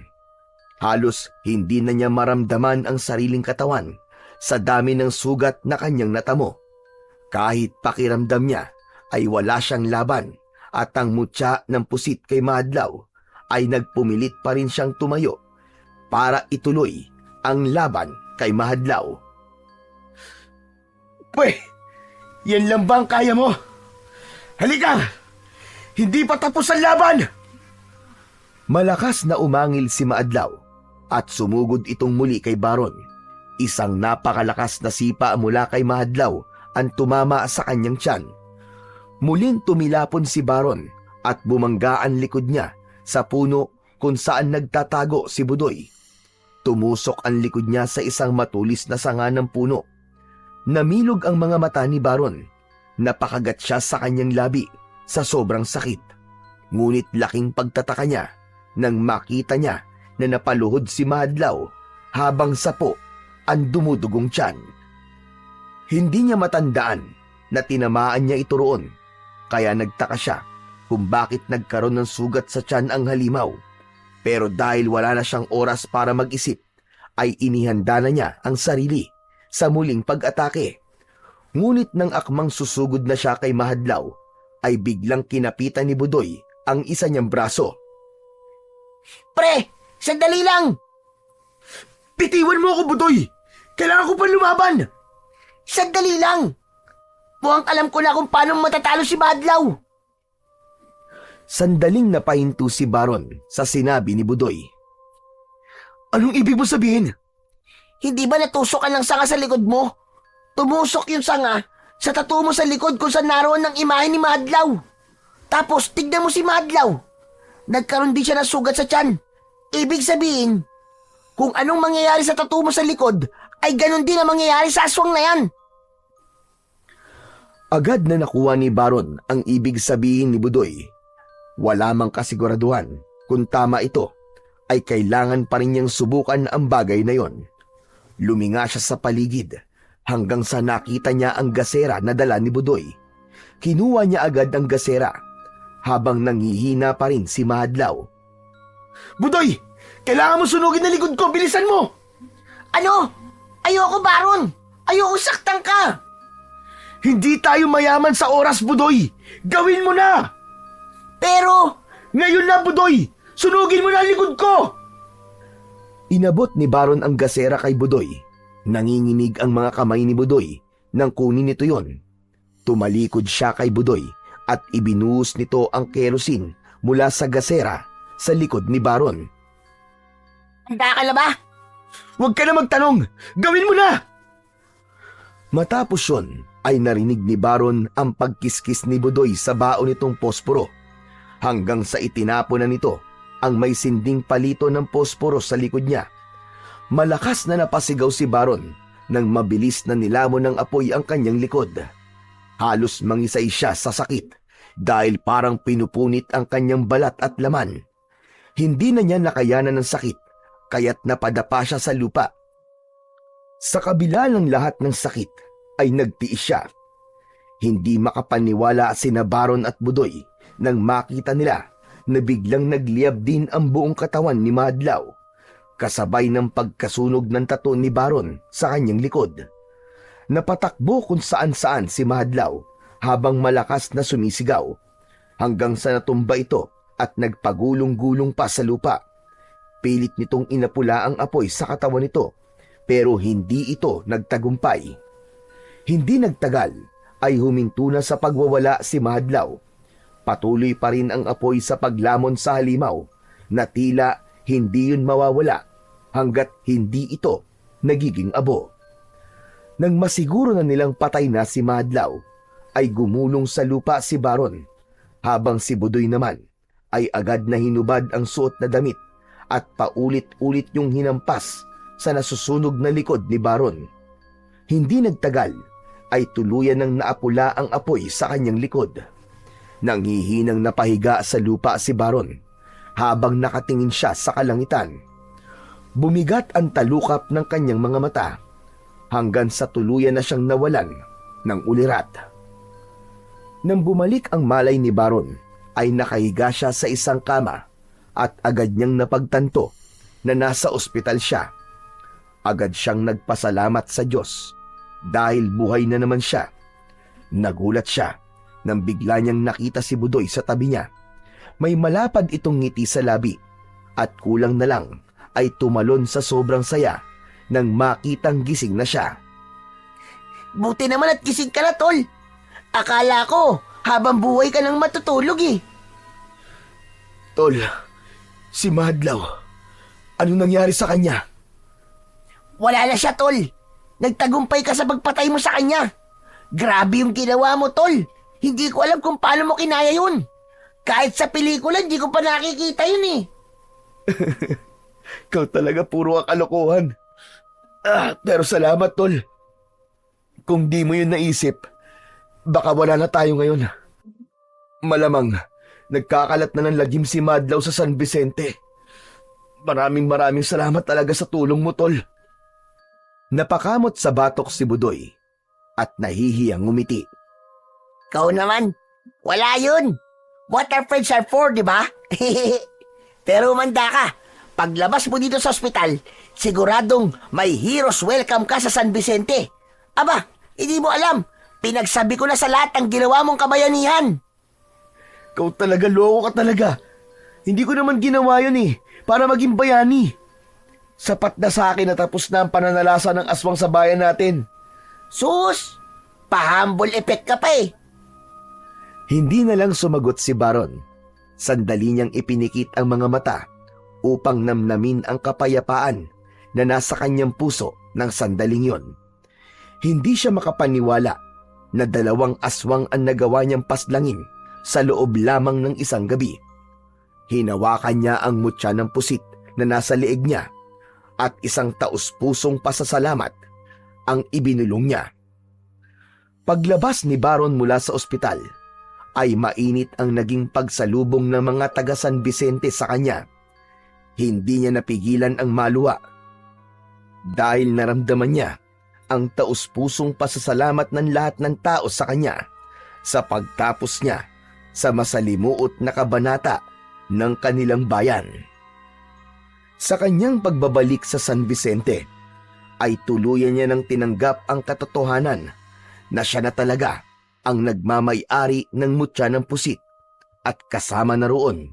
Halos hindi na niya maramdaman ang sariling katawan sa dami ng sugat na kanyang natamo. Kahit pakiramdam niya ay wala siyang laban at ang mutya ng pusit kay Mahadlaw ay nagpumilit pa rin siyang tumayo para ituloy ang laban kay Mahadlaw. Pwe, yan lang ba ang kaya mo? Halika! Hindi pa tapos ang laban! Malakas na umangil si Mahadlaw at sumugod itong muli kay Baron. Isang napakalakas na sipa mula kay Mahadlaw ang tumama sa kanyang tiyan. Muling tumilapon si Baron at bumangga ang likod niya sa puno kung saan nagtatago si Budoy. Tumusok ang likod niya sa isang matulis na sanga ng puno. Namilog ang mga mata ni Baron. Napakagat siya sa kanyang labi sa sobrang sakit. Ngunit laking pagtataka niya nang makita niya na napaluhod si Mahadlaw habang sapo ang dumudugong tiyan. Hindi niya matandaan na tinamaan niya ito roon, kaya nagtaka siya kung bakit nagkaroon ng sugat sa tiyan ang halimaw. Pero dahil wala na siyang oras para mag-isip, ay inihanda na niya ang sarili sa muling pag-atake. Ngunit nang akmang susugod na siya kay Mahadlaw, ay biglang kinapitan ni Budoy ang isa niyang braso. Pre, sandali lang! Bitiwan mo ako, Budoy! Kailangan ko pa lumaban! Sandali lang! Mukhang alam ko na kung paano matatalo si Mahadlaw. Sandaling napahinto si Baron sa sinabi ni Budoy. Anong ibig mo sabihin? Hindi ba natusok ang sanga sa likod mo? Tumusok yung sanga sa tattoo mo sa likod kung saan naroon ng imahe ni Mahadlaw. Tapos tignan mo si Mahadlaw. Nagkaroon din siya ng sugat sa tiyan. Ibig sabihin, kung anong mangyayari sa tattoo mo sa likod, ay ganun din ang mangyayari sa aswang na yan. Agad na nakuha ni Baron ang ibig sabihin ni Budoy. Wala mang kasiguraduhan kung tama ito, ay kailangan pa rin niyang subukan ang bagay na yon. Luminga siya sa paligid hanggang sa nakita niya ang gasera na dala ni Budoy. Kinuha niya agad ang gasera habang nangihina pa rin si Mahadlaw. Budoy! Kailangan mo sunugin na likod ko! Bilisan mo! Ano? Ayoko, Baron! Ayoko saktan ka! Hindi tayo mayaman sa oras, Budoy! Gawin mo na! Pero... Ngayon na, Budoy! Sunugin mo na ang likod ko! Inabot ni Baron ang gasera kay Budoy. Nanginginig ang mga kamay ni Budoy nang kunin nito yon. Tumalikod siya kay Budoy at ibinuhos nito ang kerosene mula sa gasera sa likod ni Baron. Handa ka na ba? Huwag ka na magtanong! Gawin mo na! Matapos yon ay narinig ni Baron ang pagkiskis ni Budoy sa baon nitong posporo hanggang sa itinapon na nito ang may sinding palito ng posporo sa likod niya. Malakas na napasigaw si Baron nang mabilis na nilamon ng apoy ang kanyang likod. Halos mangisay siya sa sakit. dahil parang pinupunit ang kanyang balat at laman. Hindi na niya nakayanan ng sakit, kaya't napadapa siya sa lupa. Sa kabila ng lahat ng sakit, ay nagtiis siya. Hindi makapaniwala sina Baron at Budoy nang makita nila na biglang nagliyab din ang buong katawan ni Mahadlaw, kasabay ng pagkasunog ng tattoo ni Baron sa kanyang likod. Napatakbo kung saan-saan si Mahadlaw habang malakas na sumisigaw, hanggang sa natumba ito at nagpagulong-gulong pa sa lupa. Pilit nitong inapula ang apoy sa katawan nito, pero hindi ito nagtagumpay. Hindi nagtagal ay huminto na sa pagwawala si Mahadlaw. Patuloy pa rin ang apoy sa paglamon sa halimaw na tila hindi yun mawawala hanggat hindi ito nagiging abo. Nang masiguro na nilang patay na si Mahadlaw, ay gumulong sa lupa si Baron, habang si Budoy naman ay agad na hinubad ang suot na damit at paulit-ulit yung hinampas sa nasusunog na likod ni Baron. Hindi nagtagal ay tuluyan ng naapula ang apoy sa kanyang likod. Nanghihinang napahiga sa lupa si Baron habang nakatingin siya sa kalangitan. Bumigat ang talukap ng kanyang mga mata hanggang sa tuluyan na siyang nawalan ng ulirat. Nang bumalik ang malay ni Baron, ay nakahiga siya sa isang kama at agad niyang napagtanto na nasa ospital siya. Agad siyang nagpasalamat sa Diyos dahil buhay na naman siya. Nagulat siya nang bigla niyang nakita si Budoy sa tabi niya. May malapad itong ngiti sa labi at kulang na lang ay tumalon sa sobrang saya nang makitang gising na siya. Buti naman at gising ka na, tol. Akala ko, habang buhay ka nang matutulog eh. Tol, si Mahadlaw, anong nangyari sa kanya? Wala na siya, tol. Nagtagumpay ka sa pagpatay mo sa kanya. Grabe yung ginawa mo, tol. Hindi ko alam kung paano mo kinaya yun. Kahit sa pelikula, hindi ko pa nakikita yun eh. Ikaw talaga puro kalokohan. Pero salamat, tol. Kung di mo yun naisip, baka wala na tayo ngayon. Malamang, nagkakalat na ng lagim si Mahadlaw sa San Vicente. Maraming salamat talaga sa tulong mo, tol. Napakamot sa batok si Budoy at nahihiyang ngumiti. Ikaw naman, wala yun. What our friends are for, di ba? Pero umanda ka. Paglabas mo dito sa ospital, siguradong may hero's welcome ka sa San Vicente. Aba, hindi mo alam. Pinagsabi ko na sa lahat ang ginawa mong kabayanihan. Ikaw talaga, loko ka talaga. Hindi ko naman ginawa yun eh, para maging bayani. Sapat na sa akin na tapos na ang pananalasa ng aswang sa bayan natin. Sus, pa-humble effect ka pa eh. Hindi na lang sumagot si Baron. Sandali niyang ipinikit ang mga mata upang namnamin ang kapayapaan na nasa kanyang puso ng sandaling yon. Hindi siya makapaniwala na 2 aswang ang nagawa niyang paslangin sa loob lamang ng isang gabi. Hinawakan niya ang mutya ng pusit na nasa leeg niya at isang taus-pusong pasasalamat ang ibinulong niya. Paglabas ni Baron mula sa ospital, ay mainit ang naging pagsalubong ng mga taga San Vicente sa kanya. Hindi niya napigilan ang maluwa dahil naramdaman niya ang taus-pusong pasasalamat ng lahat ng tao sa kanya sa pagtapos niya sa masalimuot na kabanata ng kanilang bayan. Sa kanyang pagbabalik sa San Vicente, ay tuluyan niya ng tinanggap ang katotohanan na siya na talaga ang nagmamay-ari ng mutya ng pusit at kasama na roon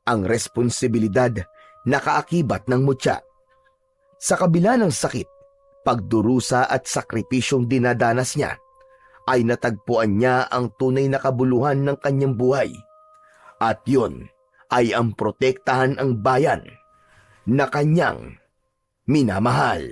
ang responsibilidad na kaakibat ng mutya. Sa kabila ng sakit, pagdurusa at sakripisyong dinadanas niya, ay natagpuan niya ang tunay na kabuluhan ng kanyang buhay. At yun ay ang protektahan ang bayan na kanyang minamahal.